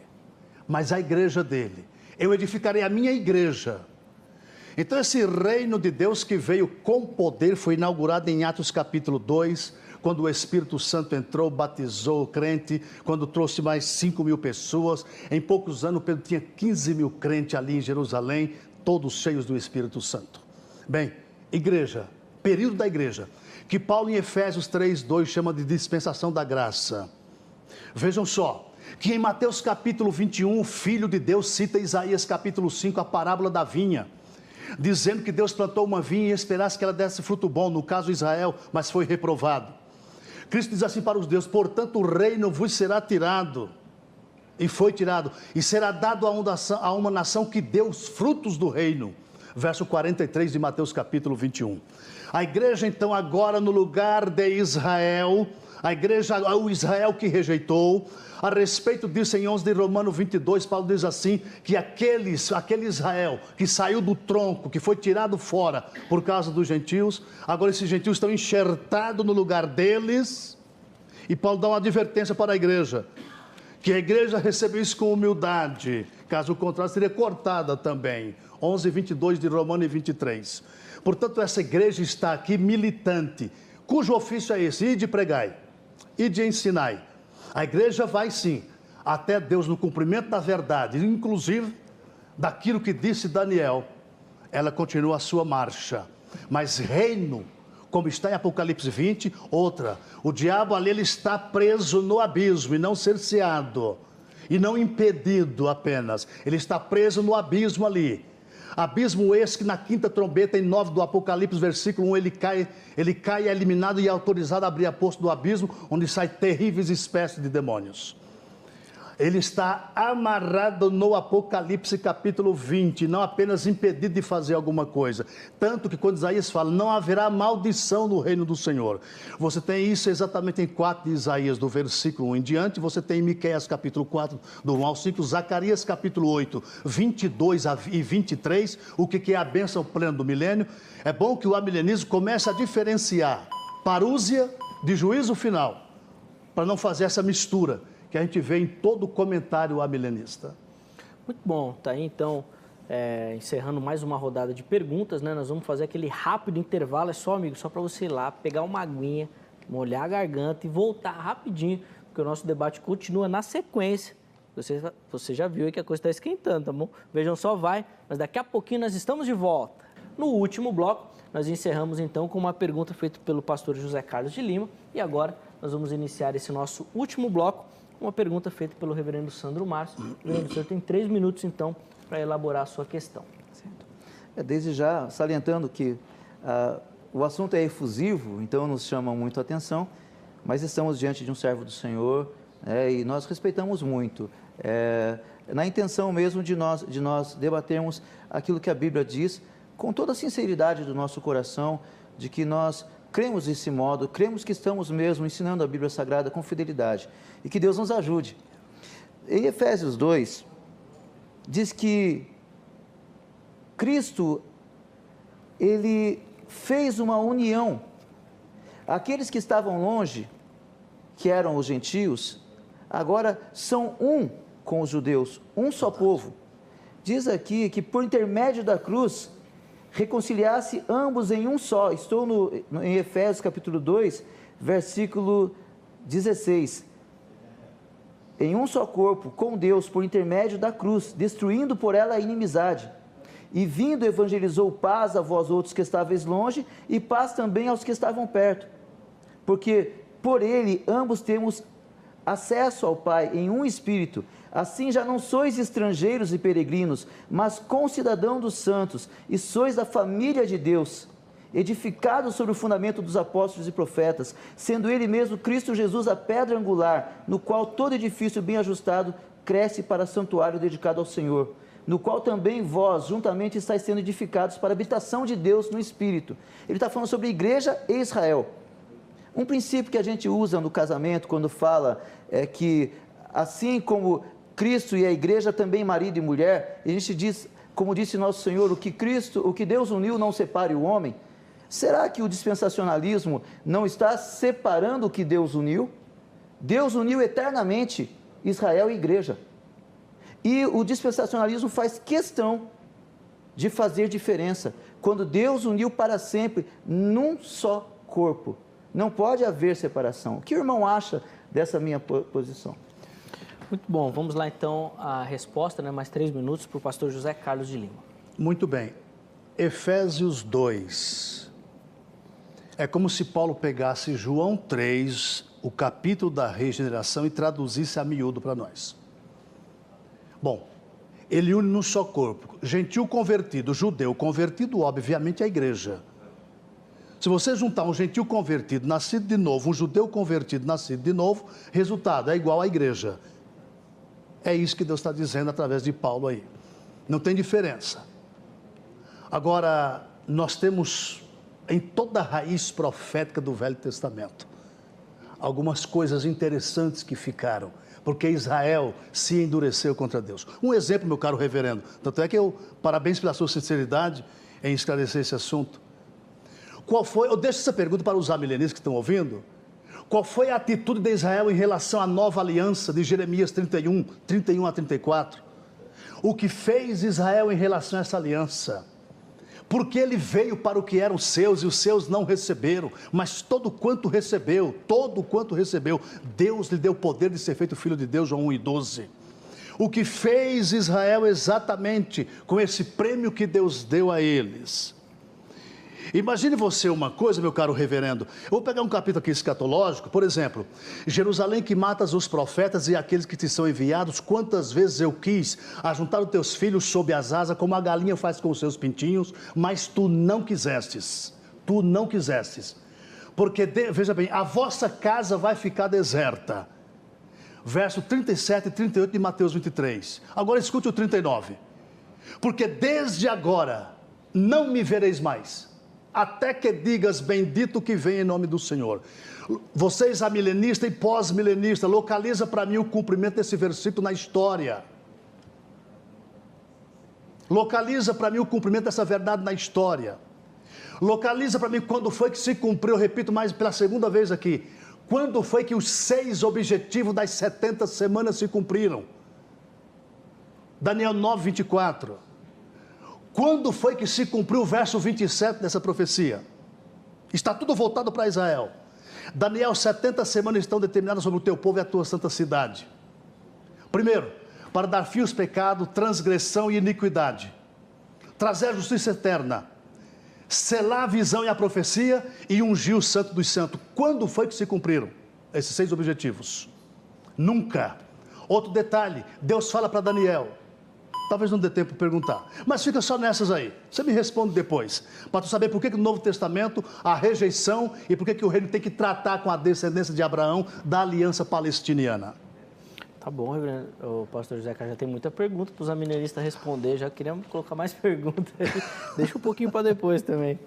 mas a igreja dele. Eu edificarei a minha igreja. Então esse reino de Deus que veio com poder foi inaugurado em Atos capítulo 2, quando o Espírito Santo entrou, batizou o crente, quando trouxe mais 5.000 pessoas. Em poucos anos, Pedro tinha 15.000 crentes ali em Jerusalém, todos cheios do Espírito Santo. Bem, igreja, período da igreja, que Paulo em Efésios 3:2 chama de dispensação da graça. Vejam só, que em Mateus capítulo 21, o Filho de Deus cita Isaías capítulo 5, a parábola da vinha, dizendo que Deus plantou uma vinha e esperasse que ela desse fruto bom, no caso Israel, mas foi reprovado. Cristo diz assim para os judeus: portanto o reino vos será tirado, e foi tirado, e será dado a uma nação que deu os frutos do reino. Verso 43 de Mateus capítulo 21. A igreja então agora no lugar de Israel, a igreja, o Israel que rejeitou. A respeito disso, em 11 de Romanos 22, Paulo diz assim, que aquele Israel que saiu do tronco, que foi tirado fora por causa dos gentios, agora esses gentios estão enxertados no lugar deles, e Paulo dá uma advertência para a igreja, que a igreja recebeu isso com humildade, caso contrário seria cortada também. 11, 22 de Romanos 23. Portanto, essa igreja está aqui militante, cujo ofício é esse: ide pregai, ide ensinai. A igreja vai sim, até Deus no cumprimento da verdade, inclusive daquilo que disse Daniel, ela continua a sua marcha. Mas reino, como está em Apocalipse 20, outra, o diabo ali ele está preso no abismo e não cerceado, e não impedido apenas, ele está preso no abismo ali. Abismo esse que na quinta trombeta, em 9 do Apocalipse, versículo 1, ele cai, é eliminado e é autorizado a abrir a poço do abismo, onde sai terríveis espécies de demônios. Ele está amarrado no Apocalipse capítulo 20, não apenas impedido de fazer alguma coisa. Tanto que quando Isaías fala, não haverá maldição no reino do Senhor. Você tem isso exatamente em 4 de Isaías, do versículo 1 em diante. Você tem em Miqueias capítulo 4, do 1 ao 5, Zacarias capítulo 8, 22 e 23, o que é a bênção plena do milênio. É bom que o amilenismo comece a diferenciar parúzia de juízo final, para não fazer essa mistura que a gente vê em todo o comentário amilenista. Muito bom, tá aí então, encerrando mais uma rodada de perguntas, né? Nós vamos fazer aquele rápido intervalo, é só, amigo, só para você ir lá, pegar uma aguinha, molhar a garganta e voltar rapidinho, porque o nosso debate continua na sequência. Você já viu aí que a coisa está esquentando, tá bom? Vejam só, vai, mas daqui a pouquinho nós estamos de volta. No último bloco, nós encerramos então com uma pergunta feita pelo pastor José Carlos de Lima, e agora nós vamos iniciar esse nosso último bloco, uma pergunta feita pelo reverendo Sandro Márcio. Reverendo, o senhor tem 3 minutos, então, para elaborar a sua questão. Certo. Desde já, salientando que o assunto é efusivo, então nos chama muito a atenção, mas estamos diante de um servo do Senhor, e nós respeitamos muito, na intenção mesmo de nós debatermos aquilo que a Bíblia diz, com toda a sinceridade do nosso coração, de que nós cremos desse modo, cremos que estamos mesmo ensinando a Bíblia Sagrada com fidelidade e que Deus nos ajude. Em Efésios 2, diz que Cristo, ele fez uma união. Aqueles que estavam longe, que eram os gentios, agora são um com os judeus, um só povo. Diz aqui que por intermédio da cruz, reconciliasse ambos em um só. Estou em Efésios capítulo 2, versículo 16. Em um só corpo, com Deus, por intermédio da cruz, destruindo por ela a inimizade. E vindo, evangelizou paz a vós outros que estáveis longe, e paz também aos que estavam perto. Porque por ele ambos temos acesso ao Pai em um Espírito. Assim já não sois estrangeiros e peregrinos, mas concidadão dos santos, e sois da família de Deus, edificados sobre o fundamento dos apóstolos e profetas, sendo ele mesmo Cristo Jesus a pedra angular, no qual todo edifício bem ajustado cresce para santuário dedicado ao Senhor, no qual também vós juntamente estáis sendo edificados para a habitação de Deus no Espírito. Ele está falando sobre igreja e Israel. Um princípio que a gente usa no casamento, quando fala que assim como Cristo e a igreja também marido e mulher, a gente diz, como disse nosso Senhor, o que Deus uniu não separe o homem. Será que o dispensacionalismo não está separando o que Deus uniu? Deus uniu eternamente Israel e igreja. E o dispensacionalismo faz questão de fazer diferença. Quando Deus uniu para sempre num só corpo, Não pode haver separação. O que o irmão acha dessa minha posição? Muito bom, vamos lá então a resposta, né? Mais 3 minutos para o pastor José Carlos de Lima. Muito bem. Efésios 2. É como se Paulo pegasse João 3, o capítulo da regeneração, e traduzisse a miúdo para nós. Bom, ele une num só corpo, gentil convertido, judeu convertido, obviamente a igreja. Se você juntar um gentil convertido, nascido de novo, um judeu convertido, nascido de novo, resultado é igual à igreja. É isso que Deus está dizendo através de Paulo aí. Não tem diferença. Agora, nós temos em toda a raiz profética do Velho Testamento algumas coisas interessantes que ficaram, porque Israel se endureceu contra Deus. Um exemplo, meu caro reverendo, tanto é que parabéns pela sua sinceridade em esclarecer esse assunto. Qual foi, eu deixo essa pergunta para os amilenistas que estão ouvindo, qual foi a atitude de Israel em relação à nova aliança de Jeremias 31 a 34? O que fez Israel em relação a essa aliança? Porque ele veio para o que eram seus e os seus não receberam, mas todo quanto recebeu, Deus lhe deu o poder de ser feito filho de Deus, João 1:12. O que fez Israel exatamente com esse prêmio que Deus deu a eles? Imagine você uma coisa, meu caro reverendo, eu vou pegar um capítulo aqui escatológico, por exemplo, Jerusalém que matas os profetas e aqueles que te são enviados, quantas vezes eu quis ajuntar os teus filhos sob as asas, como a galinha faz com os seus pintinhos, mas tu não quisestes, porque, veja bem, a vossa casa vai ficar deserta, verso 37 e 38 de Mateus 23, agora escute o 39, porque desde agora não me vereis mais, até que digas bendito que vem em nome do Senhor. Vocês, amilenista e pós-milenista, localiza para mim o cumprimento desse versículo na história. Localiza para mim o cumprimento dessa verdade na história. Localiza para mim quando foi que se cumpriu, eu repito mais pela segunda vez aqui, quando foi que os 6 objetivos das 70 semanas se cumpriram? Daniel 9:24. Quando foi que se cumpriu o verso 27 dessa profecia? Está tudo voltado para Israel. Daniel, 70 semanas estão determinadas sobre o teu povo e a tua santa cidade. Primeiro, para dar fim aos pecados, transgressão e iniquidade. Trazer a justiça eterna. Selar a visão e a profecia e ungir o santo dos santos. Quando foi que se cumpriram esses 6 objetivos? Nunca. Outro detalhe, Deus fala para Daniel. Talvez não dê tempo de perguntar, mas fica só nessas aí, você me responde depois, para tu saber por que no Novo Testamento a rejeição e por que o reino tem que tratar com a descendência de Abraão da aliança palestiniana. Tá bom, reverendo, o pastor José Carlos já tem muita pergunta para os amilenistas responder, já queríamos colocar mais perguntas, deixa um pouquinho para depois também.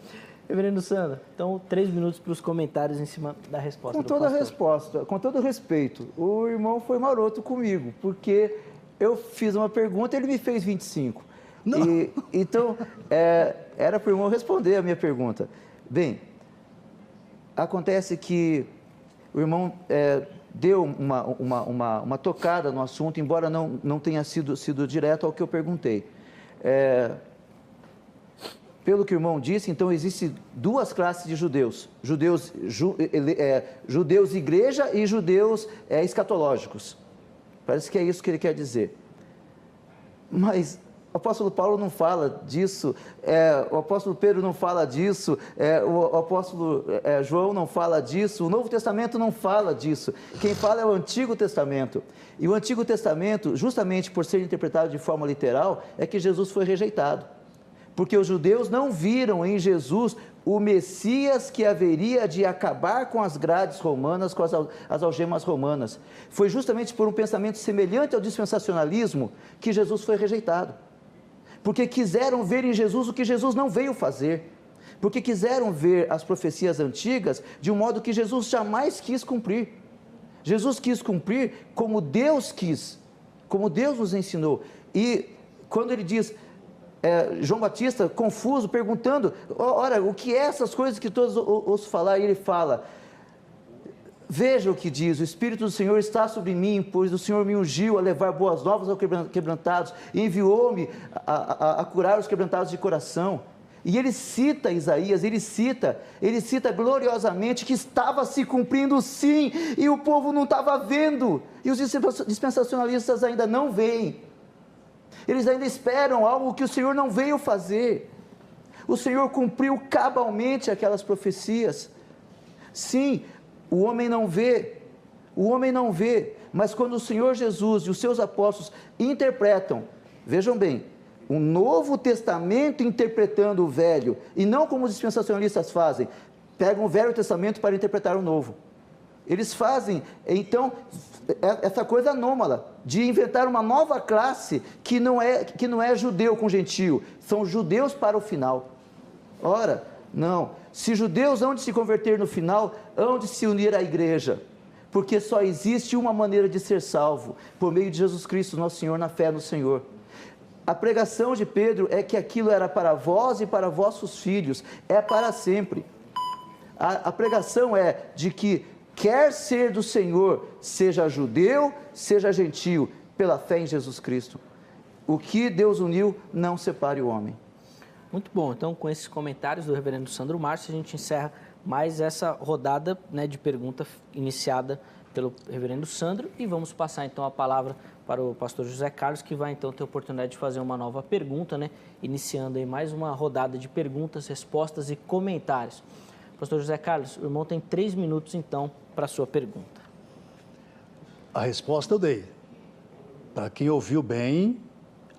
Reverendo Sandro, então 3 minutos para os comentários em cima da resposta. Com toda a resposta, com todo respeito, o irmão foi maroto comigo, porque eu fiz uma pergunta e ele me fez 25. Então, era para o irmão responder a minha pergunta. Bem, acontece que o irmão deu uma tocada no assunto, embora não tenha sido direto ao que eu perguntei. Pelo que o irmão disse, então, existem 2 classes de judeus. Judeus igreja e judeus escatológicos. Parece que é isso que ele quer dizer. Mas o apóstolo Paulo não fala disso, o apóstolo Pedro não fala disso, o apóstolo João não fala disso, o Novo Testamento não fala disso. Quem fala é o Antigo Testamento. E o Antigo Testamento, justamente por ser interpretado de forma literal, é que Jesus foi rejeitado. Porque os judeus não viram em Jesus o Messias que haveria de acabar com as grades romanas, com as algemas romanas. Foi justamente por um pensamento semelhante ao dispensacionalismo que Jesus foi rejeitado. Porque quiseram ver em Jesus o que Jesus não veio fazer. Porque quiseram ver as profecias antigas de um modo que Jesus jamais quis cumprir. Jesus quis cumprir como Deus quis, como Deus nos ensinou. E quando ele diz... João Batista, confuso, perguntando, ora, o que é essas coisas que todos ouço falar? E ele fala, veja o que diz, o Espírito do Senhor está sobre mim, pois o Senhor me ungiu a levar boas novas aos quebrantados, e enviou-me a curar os quebrantados de coração. E ele cita Isaías, ele cita gloriosamente que estava se cumprindo sim, e o povo não estava vendo, e os dispensacionalistas ainda não veem, eles ainda esperam algo que o Senhor não veio fazer. O Senhor cumpriu cabalmente aquelas profecias. Sim, o homem não vê, mas quando o Senhor Jesus e os seus apóstolos interpretam, vejam bem, o Novo Testamento interpretando o Velho, e não como os dispensacionalistas fazem, pegam o Velho Testamento para interpretar o Novo. Eles fazem, então, essa coisa anômala, de inventar uma nova classe que não é judeu com gentio, são judeus para o final. Ora, não, se judeus hão de se converter no final, hão de se unir à igreja, porque só existe uma maneira de ser salvo, por meio de Jesus Cristo, nosso Senhor, na fé no Senhor. A pregação de Pedro é que aquilo era para vós e para vossos filhos, é para sempre. A pregação é de que quer ser do Senhor, seja judeu, seja gentio, pela fé em Jesus Cristo. O que Deus uniu, não separe o homem. Muito bom, então com esses comentários do reverendo Sandro Márcio, a gente encerra mais essa rodada, né, de pergunta iniciada pelo reverendo Sandro, e vamos passar então a palavra para o pastor José Carlos, que vai então ter a oportunidade de fazer uma nova pergunta, né, iniciando aí mais uma rodada de perguntas, respostas e comentários. Pastor José Carlos, o irmão tem 3 minutos então para a sua pergunta. A resposta eu dei. Para quem ouviu bem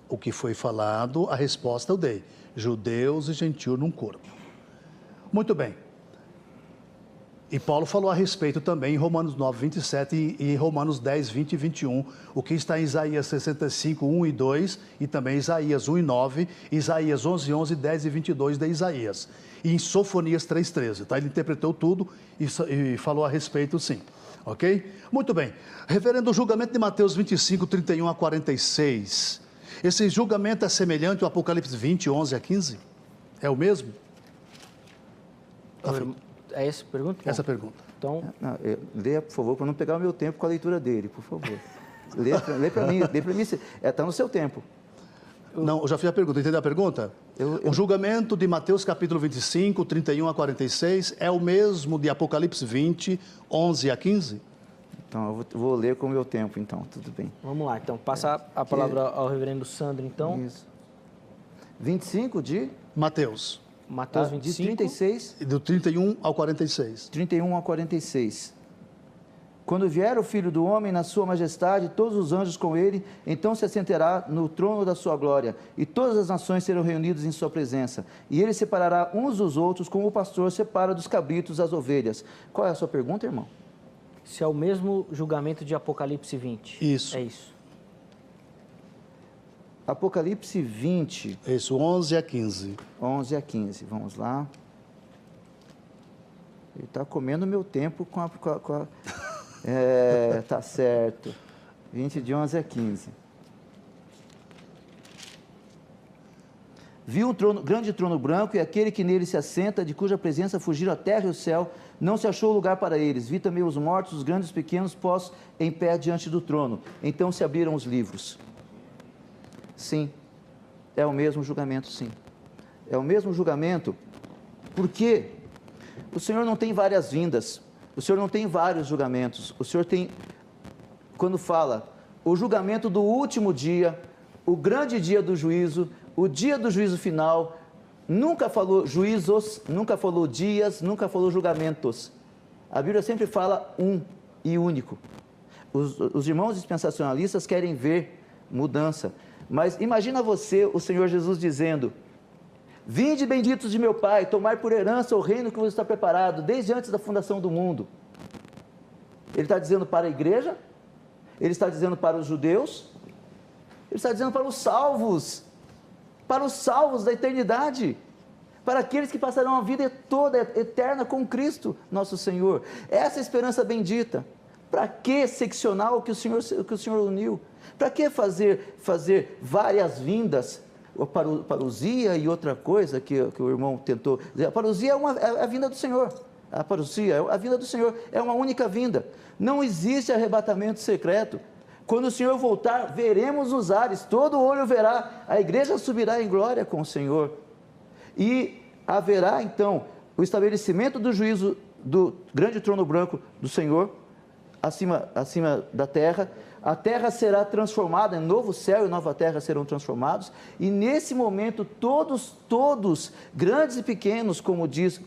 o que foi falado, a resposta eu dei. Judeus e gentios num corpo. Muito bem. E Paulo falou a respeito também em Romanos 9, 27 e Romanos 10, 20 e 21, o que está em Isaías 65, 1 e 2, e também Isaías 1 e 9, Isaías 11, 11, 10 e 22 de Isaías, e em Sofonias 3, 13, tá? Ele interpretou tudo e falou a respeito, sim, ok? Muito bem. Reverendo, o julgamento de Mateus 25, 31 a 46, esse julgamento é semelhante ao Apocalipse 20, 11 a 15? É o mesmo? É essa a pergunta? Essa pergunta. Então, Leia, por favor, para não pegar o meu tempo com a leitura dele, por favor. Lê para mim, está no seu tempo. Não, eu já fiz a pergunta, entendeu a pergunta? O julgamento de Mateus capítulo 25, 31 a 46, é o mesmo de Apocalipse 20, 11 a 15? Então, eu vou ler com o meu tempo, então, tudo bem. vamos lá, então, passa a palavra ao reverendo Sandro, então. Isso. 25 de? Mateus. Mateus 25. De 36? Do 31 ao 46. 31 ao 46. Quando vier o Filho do Homem na sua majestade, todos os anjos com ele, então se assentará no trono da sua glória, e todas as nações serão reunidas em sua presença. E ele separará uns dos outros, como o pastor separa dos cabritos as ovelhas. Qual é a sua pergunta, irmão? Se é o mesmo julgamento de Apocalipse 20. Isso. É isso. Apocalipse 20. Isso, 11 a 15. 11 a 15, vamos lá. Ele está comendo meu tempo com a... tá certo. 20 de 11 a 15. Viu um grande trono branco e aquele que nele se assenta, de cuja presença fugiram a terra e o céu, não se achou lugar para eles. Vi também os mortos, os grandes e os pequenos, postos em pé diante do trono. Então se abriram os livros. Sim, é o mesmo julgamento, sim. É o mesmo julgamento, porque o Senhor não tem várias vindas, o Senhor não tem vários julgamentos, o Senhor tem, quando fala, o julgamento do último dia, o grande dia do juízo, o dia do juízo final, nunca falou juízos, nunca falou dias, nunca falou julgamentos. A Bíblia sempre fala um e único. Os irmãos dispensacionalistas querem ver mudança. Mas imagina você, o Senhor Jesus dizendo: vinde benditos de meu Pai, tomai por herança o reino que vos está preparado, desde antes da fundação do mundo. Ele está dizendo para a igreja, ele está dizendo para os judeus, ele está dizendo para os salvos da eternidade, para aqueles que passarão a vida toda eterna com Cristo, nosso Senhor. Essa esperança bendita. Para que seccionar o que o Senhor uniu? Para que fazer várias vindas? Parousia e outra coisa que o irmão tentou dizer. A parousia é a vinda do Senhor. A parousia, a vinda do Senhor é uma única vinda. Não existe arrebatamento secreto. Quando o Senhor voltar, veremos os ares, todo olho verá, a igreja subirá em glória com o Senhor. e haverá então o estabelecimento do juízo do grande trono branco do Senhor acima da terra. A terra será transformada, novo céu e nova terra serão transformados, e nesse momento todos, grandes e pequenos, como diz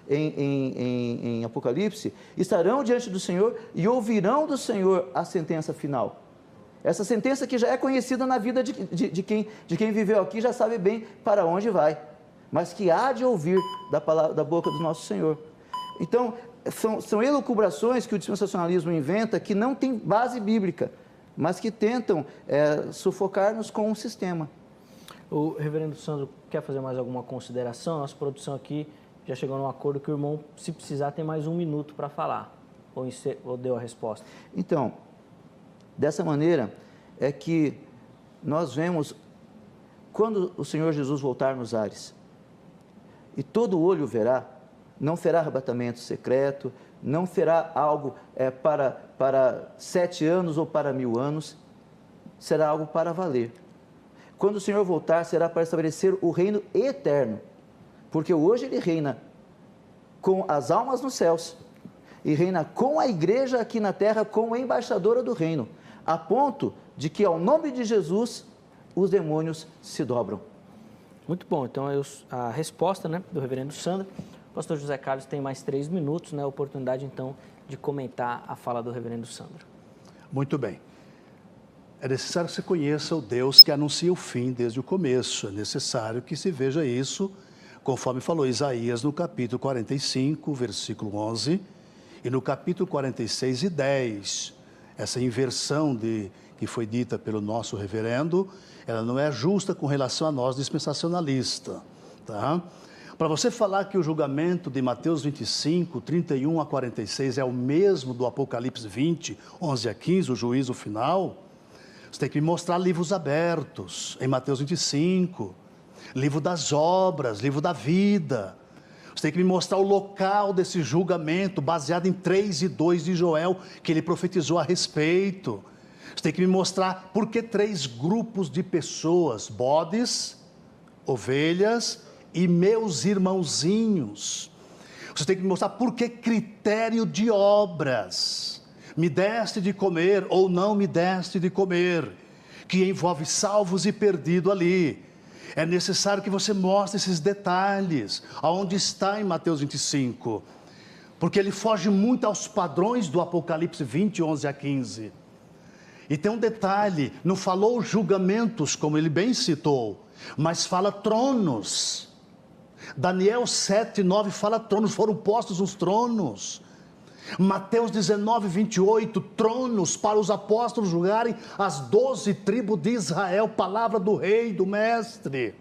em Apocalipse, estarão diante do Senhor e ouvirão do Senhor a sentença final. Essa sentença que já é conhecida na vida de quem viveu aqui, já sabe bem para onde vai, mas que há de ouvir da boca do nosso Senhor. Então, são elucubrações que o dispensacionalismo inventa, que não tem base bíblica, mas que tentam sufocar-nos com um sistema. O reverendo Sandro quer fazer mais alguma consideração? Nossa produção aqui já chegou num acordo que o irmão, se precisar, tem mais 1 minuto para falar. Ou deu a resposta? Então, dessa maneira é que nós vemos, quando o Senhor Jesus voltar nos ares, e todo olho verá, não fará arrebatamento secreto, não fará algo para 7 anos ou para 1000 anos, será algo para valer. Quando o Senhor voltar, será para estabelecer o reino eterno, porque hoje Ele reina com as almas nos céus, e reina com a igreja aqui na terra como embaixadora do reino, a ponto de que ao nome de Jesus os demônios se dobram. Muito bom, então a resposta, né, do reverendo Sandro. O pastor José Carlos tem mais 3 minutos, né, a oportunidade então de comentar a fala do reverendo Sandro. Muito bem. É necessário que você conheça o Deus que anuncia o fim desde o começo. É necessário que se veja isso, conforme falou Isaías no capítulo 45, versículo 11, e no capítulo 46 e 10. Essa inversão que foi dita pelo nosso reverendo, ela não é justa com relação a nós dispensacionalistas, tá? Para você falar que o julgamento de Mateus 25, 31 a 46 é o mesmo do Apocalipse 20, 11 a 15, o juízo final, você tem que me mostrar livros abertos em Mateus 25, livro das obras, livro da vida. Você tem que me mostrar o local desse julgamento, baseado em 3 e 2 de Joel, que ele profetizou a respeito. Você tem que me mostrar por que 3 grupos de pessoas, bodes, ovelhas e meus irmãozinhos. Você tem que me mostrar por que critério de obras. Me deste de comer ou não me deste de comer, que envolve salvos e perdido ali. É necessário que você mostre esses detalhes, aonde está em Mateus 25, porque ele foge muito aos padrões do Apocalipse 20, 11 a 15. E tem um detalhe, não falou julgamentos, como ele bem citou, mas fala tronos. Daniel 7, 9 fala tronos, foram postos os tronos. Mateus 19, 28, tronos para os apóstolos julgarem as 12 tribos de Israel, palavra do rei, do mestre.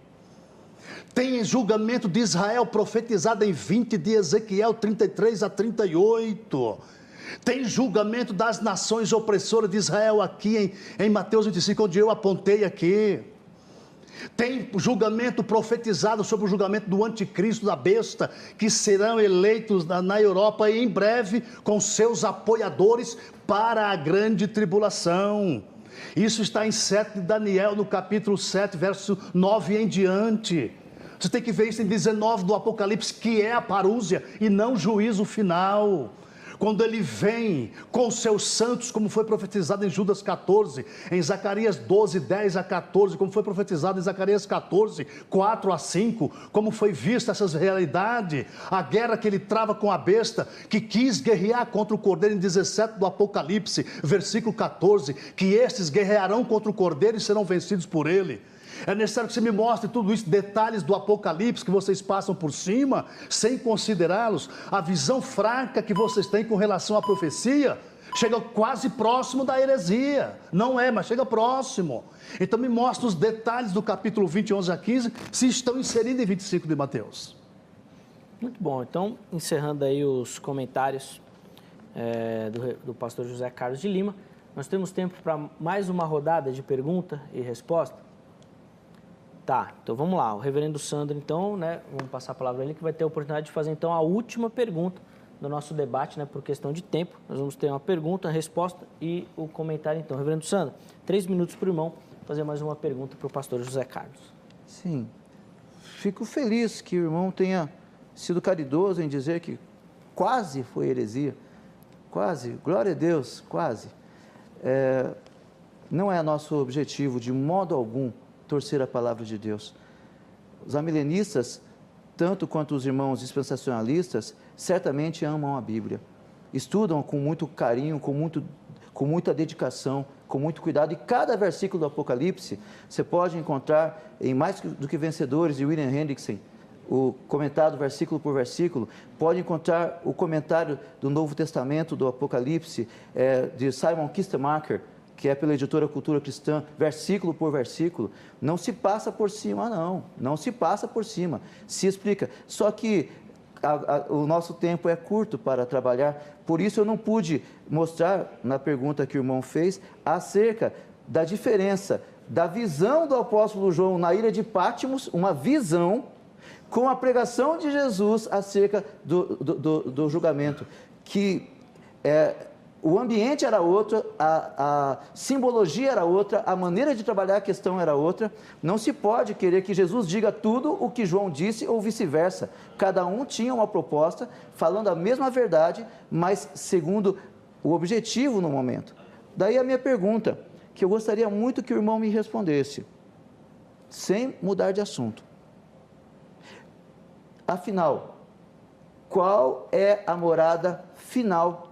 Tem julgamento de Israel profetizado em 20 de Ezequiel 33 a 38. Tem julgamento das nações opressoras de Israel aqui em Mateus 25, onde eu apontei aqui. Tem julgamento profetizado sobre o julgamento do anticristo, da besta, que serão eleitos na Europa em breve com seus apoiadores para a grande tribulação. Isso está em 7 de Daniel, no capítulo 7, verso 9 em diante. Você tem que ver isso em 19 do Apocalipse, que é a parúzia e não juízo final. Quando ele vem com seus santos, como foi profetizado em Judas 14, em Zacarias 12, 10 a 14, como foi profetizado em Zacarias 14, 4 a 5, como foi vista essas realidades, a guerra que ele trava com a besta, que quis guerrear contra o cordeiro em 17 do Apocalipse, versículo 14, que estes guerrearão contra o cordeiro e serão vencidos por ele. É necessário que você me mostre tudo isso, detalhes do Apocalipse que vocês passam por cima, sem considerá-los. A visão fraca que vocês têm com relação à profecia chega quase próximo da heresia. Não é, mas chega próximo. Então me mostre os detalhes do capítulo 20, 11 a 15, se estão inseridos em 25 de Mateus. Muito bom, então encerrando aí os comentários do pastor José Carlos de Lima, nós temos tempo para mais uma rodada de pergunta e resposta. Tá, então vamos lá, o reverendo Sandro, então, né, vamos passar a palavra a ele, que vai ter a oportunidade de fazer, então, a última pergunta do nosso debate, né, por questão de tempo. Nós vamos ter uma pergunta, a resposta e o comentário, então. Reverendo Sandro, 3 minutos para o irmão fazer mais uma pergunta para o pastor José Carlos. Sim. fico feliz que o irmão tenha sido caridoso em dizer que quase foi heresia. Quase, glória a Deus, quase. Não é nosso objetivo, de modo algum, torcer a palavra de Deus. Os amilenistas, tanto quanto os irmãos dispensacionalistas, certamente amam a Bíblia. Estudam com muito carinho, com muita dedicação, com muito cuidado. E cada versículo do Apocalipse, você pode encontrar em Mais do que Vencedores, de William Hendrickson, o comentado versículo por versículo, pode encontrar o comentário do Novo Testamento, do Apocalipse, de Simon Kistemaker, que é pela editora Cultura Cristã, versículo por versículo. Não se passa por cima, não se passa por cima, se explica. Só que o nosso tempo é curto para trabalhar, por isso eu não pude mostrar, na pergunta que o irmão fez, acerca da diferença da visão do apóstolo João na ilha de Patmos, uma visão, com a pregação de Jesus acerca do julgamento, que o ambiente era outro, a simbologia era outra, a maneira de trabalhar a questão era outra. Não se pode querer que Jesus diga tudo o que João disse ou vice-versa. Cada um tinha uma proposta, falando a mesma verdade, mas segundo o objetivo no momento. Daí a minha pergunta, que eu gostaria muito que o irmão me respondesse, sem mudar de assunto. Afinal, qual é a morada final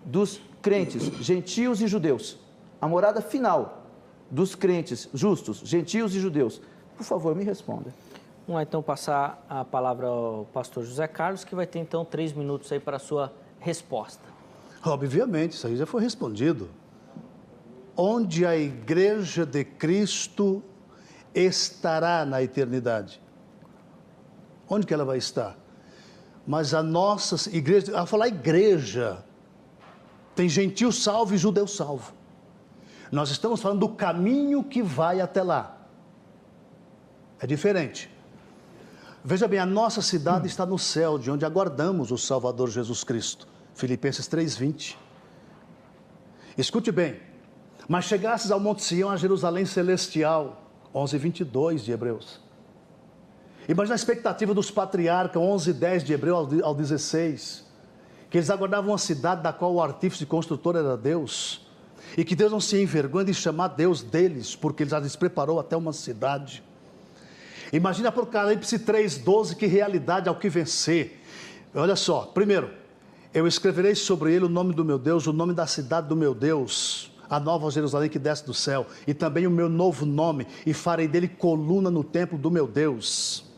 dos crentes, gentios e judeus? A morada final dos crentes justos, gentios e judeus. Por favor, me responda. Vamos lá, então, passar a palavra ao pastor José Carlos, que vai ter, então, 3 minutos aí para a sua resposta. Obviamente, isso aí já foi respondido. Onde a igreja de Cristo estará na eternidade? Onde que ela vai estar? Mas a nossa igreja, ao falar igreja, tem gentio salvo e judeu salvo. Nós estamos falando do caminho que vai até lá. É diferente. Veja bem, a nossa cidade está no céu, de onde aguardamos o Salvador Jesus Cristo. Filipenses 3:20. Escute bem. Mas chegasses ao Monte Sião, a Jerusalém celestial. 11:22 de Hebreus. Imagina a expectativa dos patriarcas, 11:10 de Hebreus ao 16. Que eles aguardavam uma cidade da qual o artífice e construtor era Deus, e que Deus não se envergonha de chamar Deus deles, porque Ele já lhes preparou até uma cidade. Imagina Apocalipse 3:12, que realidade ao que vencer. Olha só, primeiro, eu escreverei sobre ele o nome do meu Deus, o nome da cidade do meu Deus, a nova Jerusalém que desce do céu, e também o meu novo nome, e farei dele coluna no templo do meu Deus.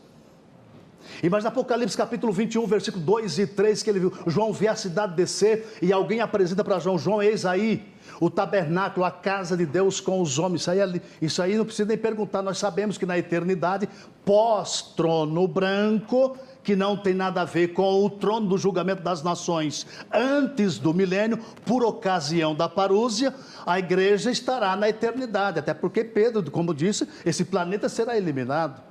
Imagina Apocalipse capítulo 21, versículo 2 e 3, que ele viu, João vê a cidade descer, e alguém apresenta para João, João, eis aí, o tabernáculo, a casa de Deus com os homens. Isso aí não precisa nem perguntar, nós sabemos que na eternidade, pós-trono branco, que não tem nada a ver com o trono do julgamento das nações, antes do milênio, por ocasião da parúzia, a igreja estará na eternidade, até porque Pedro, como disse, esse planeta será eliminado.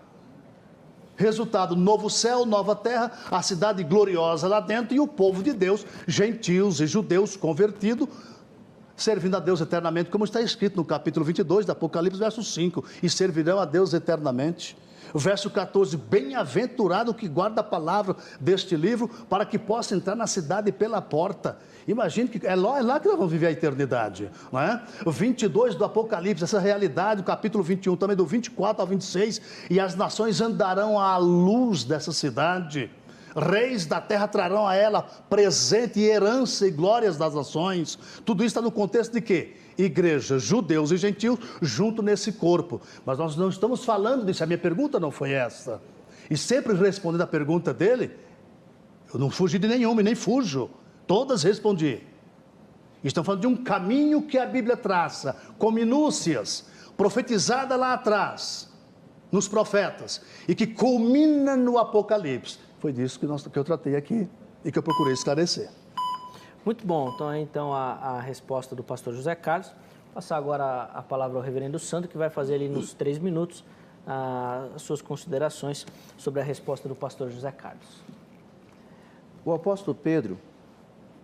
Resultado, novo céu, nova terra, a cidade gloriosa lá dentro e o povo de Deus, gentios e judeus convertidos, servindo a Deus eternamente, como está escrito no capítulo 22 do Apocalipse, verso 5, e servirão a Deus eternamente. O verso 14, bem-aventurado o que guarda a palavra deste livro, para que possa entrar na cidade pela porta. Imagine que é lá que nós vamos viver a eternidade, não é? O 22 do Apocalipse, essa realidade, o capítulo 21, também do 24 ao 26, e as nações andarão à luz dessa cidade. Reis da terra trarão a ela presente e herança e glórias das nações. Tudo isso está no contexto de quê? Igreja, judeus e gentios junto nesse corpo. Mas nós não estamos falando disso, a minha pergunta não foi essa. E sempre respondendo a pergunta dele, eu não fugi de nenhuma e nem fujo, todas respondi. Estamos falando de um caminho que a Bíblia traça, com minúcias, profetizada lá atrás, nos profetas, e que culmina no Apocalipse. Foi disso que eu tratei aqui e que eu procurei esclarecer. Muito bom, então a resposta do pastor José Carlos. Vou passar agora a palavra ao reverendo Sandro, que vai fazer ali nos 3 minutos as suas considerações sobre a resposta do pastor José Carlos. O apóstolo Pedro,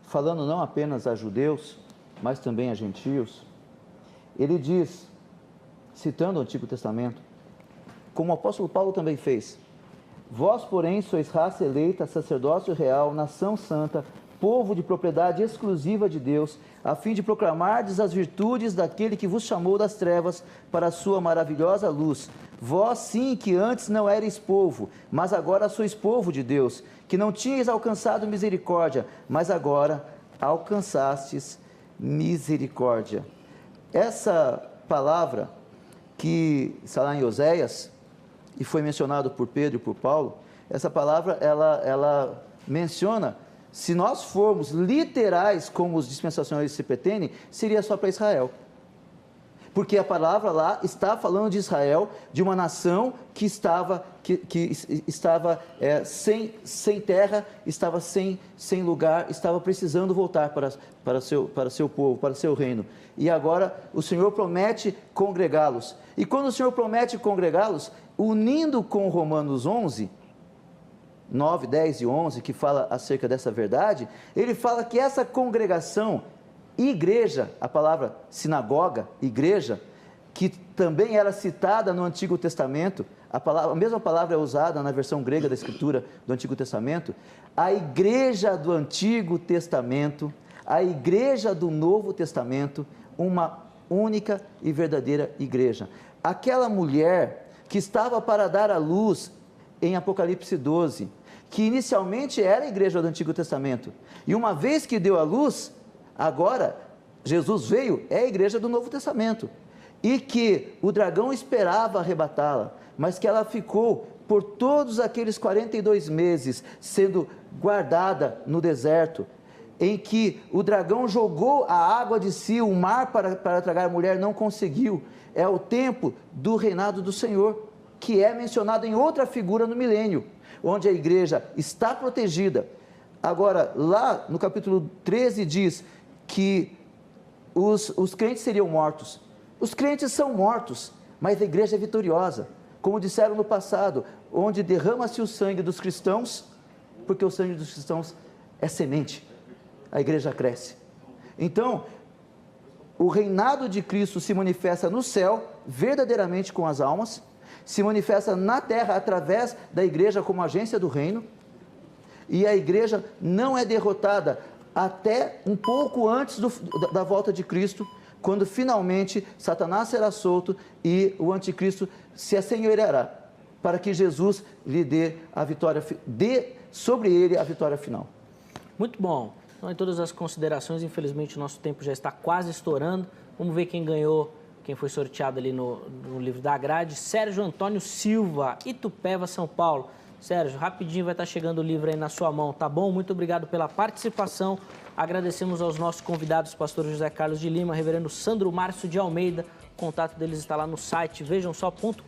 falando não apenas a judeus, mas também a gentios, ele diz, citando o Antigo Testamento, como o apóstolo Paulo também fez, Vós, porém, sois raça eleita, sacerdócio real, nação santa, povo de propriedade exclusiva de Deus, a fim de proclamardes as virtudes daquele que vos chamou das trevas para a sua maravilhosa luz. Vós, sim, que antes não erais povo, mas agora sois povo de Deus, que não tinhais alcançado misericórdia, mas agora alcançastes misericórdia. Essa palavra que está lá em Oséias, e foi mencionado por Pedro e por Paulo, essa palavra, ela menciona, se nós formos literais como os dispensacionalistas se pretendem, seria só para Israel. Porque a palavra lá está falando de Israel, de uma nação que estava sem terra, estava sem lugar, estava precisando voltar para seu povo, para seu reino. E agora o Senhor promete congregá-los. E quando o Senhor promete congregá-los, unindo com Romanos 11, 9, 10 e 11, que fala acerca dessa verdade, ele fala que essa congregação, igreja, a palavra sinagoga, igreja, que também era citada no Antigo Testamento, a mesma palavra é usada na versão grega da Escritura do Antigo Testamento, a igreja do Antigo Testamento, a igreja do Novo Testamento, uma única e verdadeira igreja. Aquela mulher que estava para dar à luz em Apocalipse 12, que inicialmente era a igreja do Antigo Testamento, e uma vez que deu à luz, agora Jesus veio, é a igreja do Novo Testamento, e que o dragão esperava arrebatá-la, mas que ela ficou por todos aqueles 42 meses sendo guardada no deserto, em que o dragão jogou a água de si, o mar para tragar a mulher, não conseguiu. É o tempo do reinado do Senhor, que é mencionado em outra figura no milênio, onde a igreja está protegida. Agora, lá no capítulo 13 diz que os crentes seriam mortos. Os crentes são mortos, mas a igreja é vitoriosa. Como disseram no passado, onde derrama-se o sangue dos cristãos, porque o sangue dos cristãos é semente, a igreja cresce. Então, o reinado de Cristo se manifesta no céu, verdadeiramente com as almas, se manifesta na terra através da igreja como agência do reino, e a igreja não é derrotada até um pouco antes da volta de Cristo, quando finalmente Satanás será solto e o anticristo se assenhoreará, para que Jesus lhe dê a vitória, dê sobre ele a vitória final. Muito bom. Então, em todas as considerações, infelizmente o nosso tempo já está quase estourando. Vamos ver quem ganhou, quem foi sorteado ali no livro da grade. Sérgio Antônio Silva, Itupeva, São Paulo. Sérgio, rapidinho vai estar chegando o livro aí na sua mão, tá bom? Muito obrigado pela participação. Agradecemos aos nossos convidados, pastor José Carlos de Lima, reverendo Sandro Márcio de Almeida. O contato deles está lá no site vejamsó.com.br.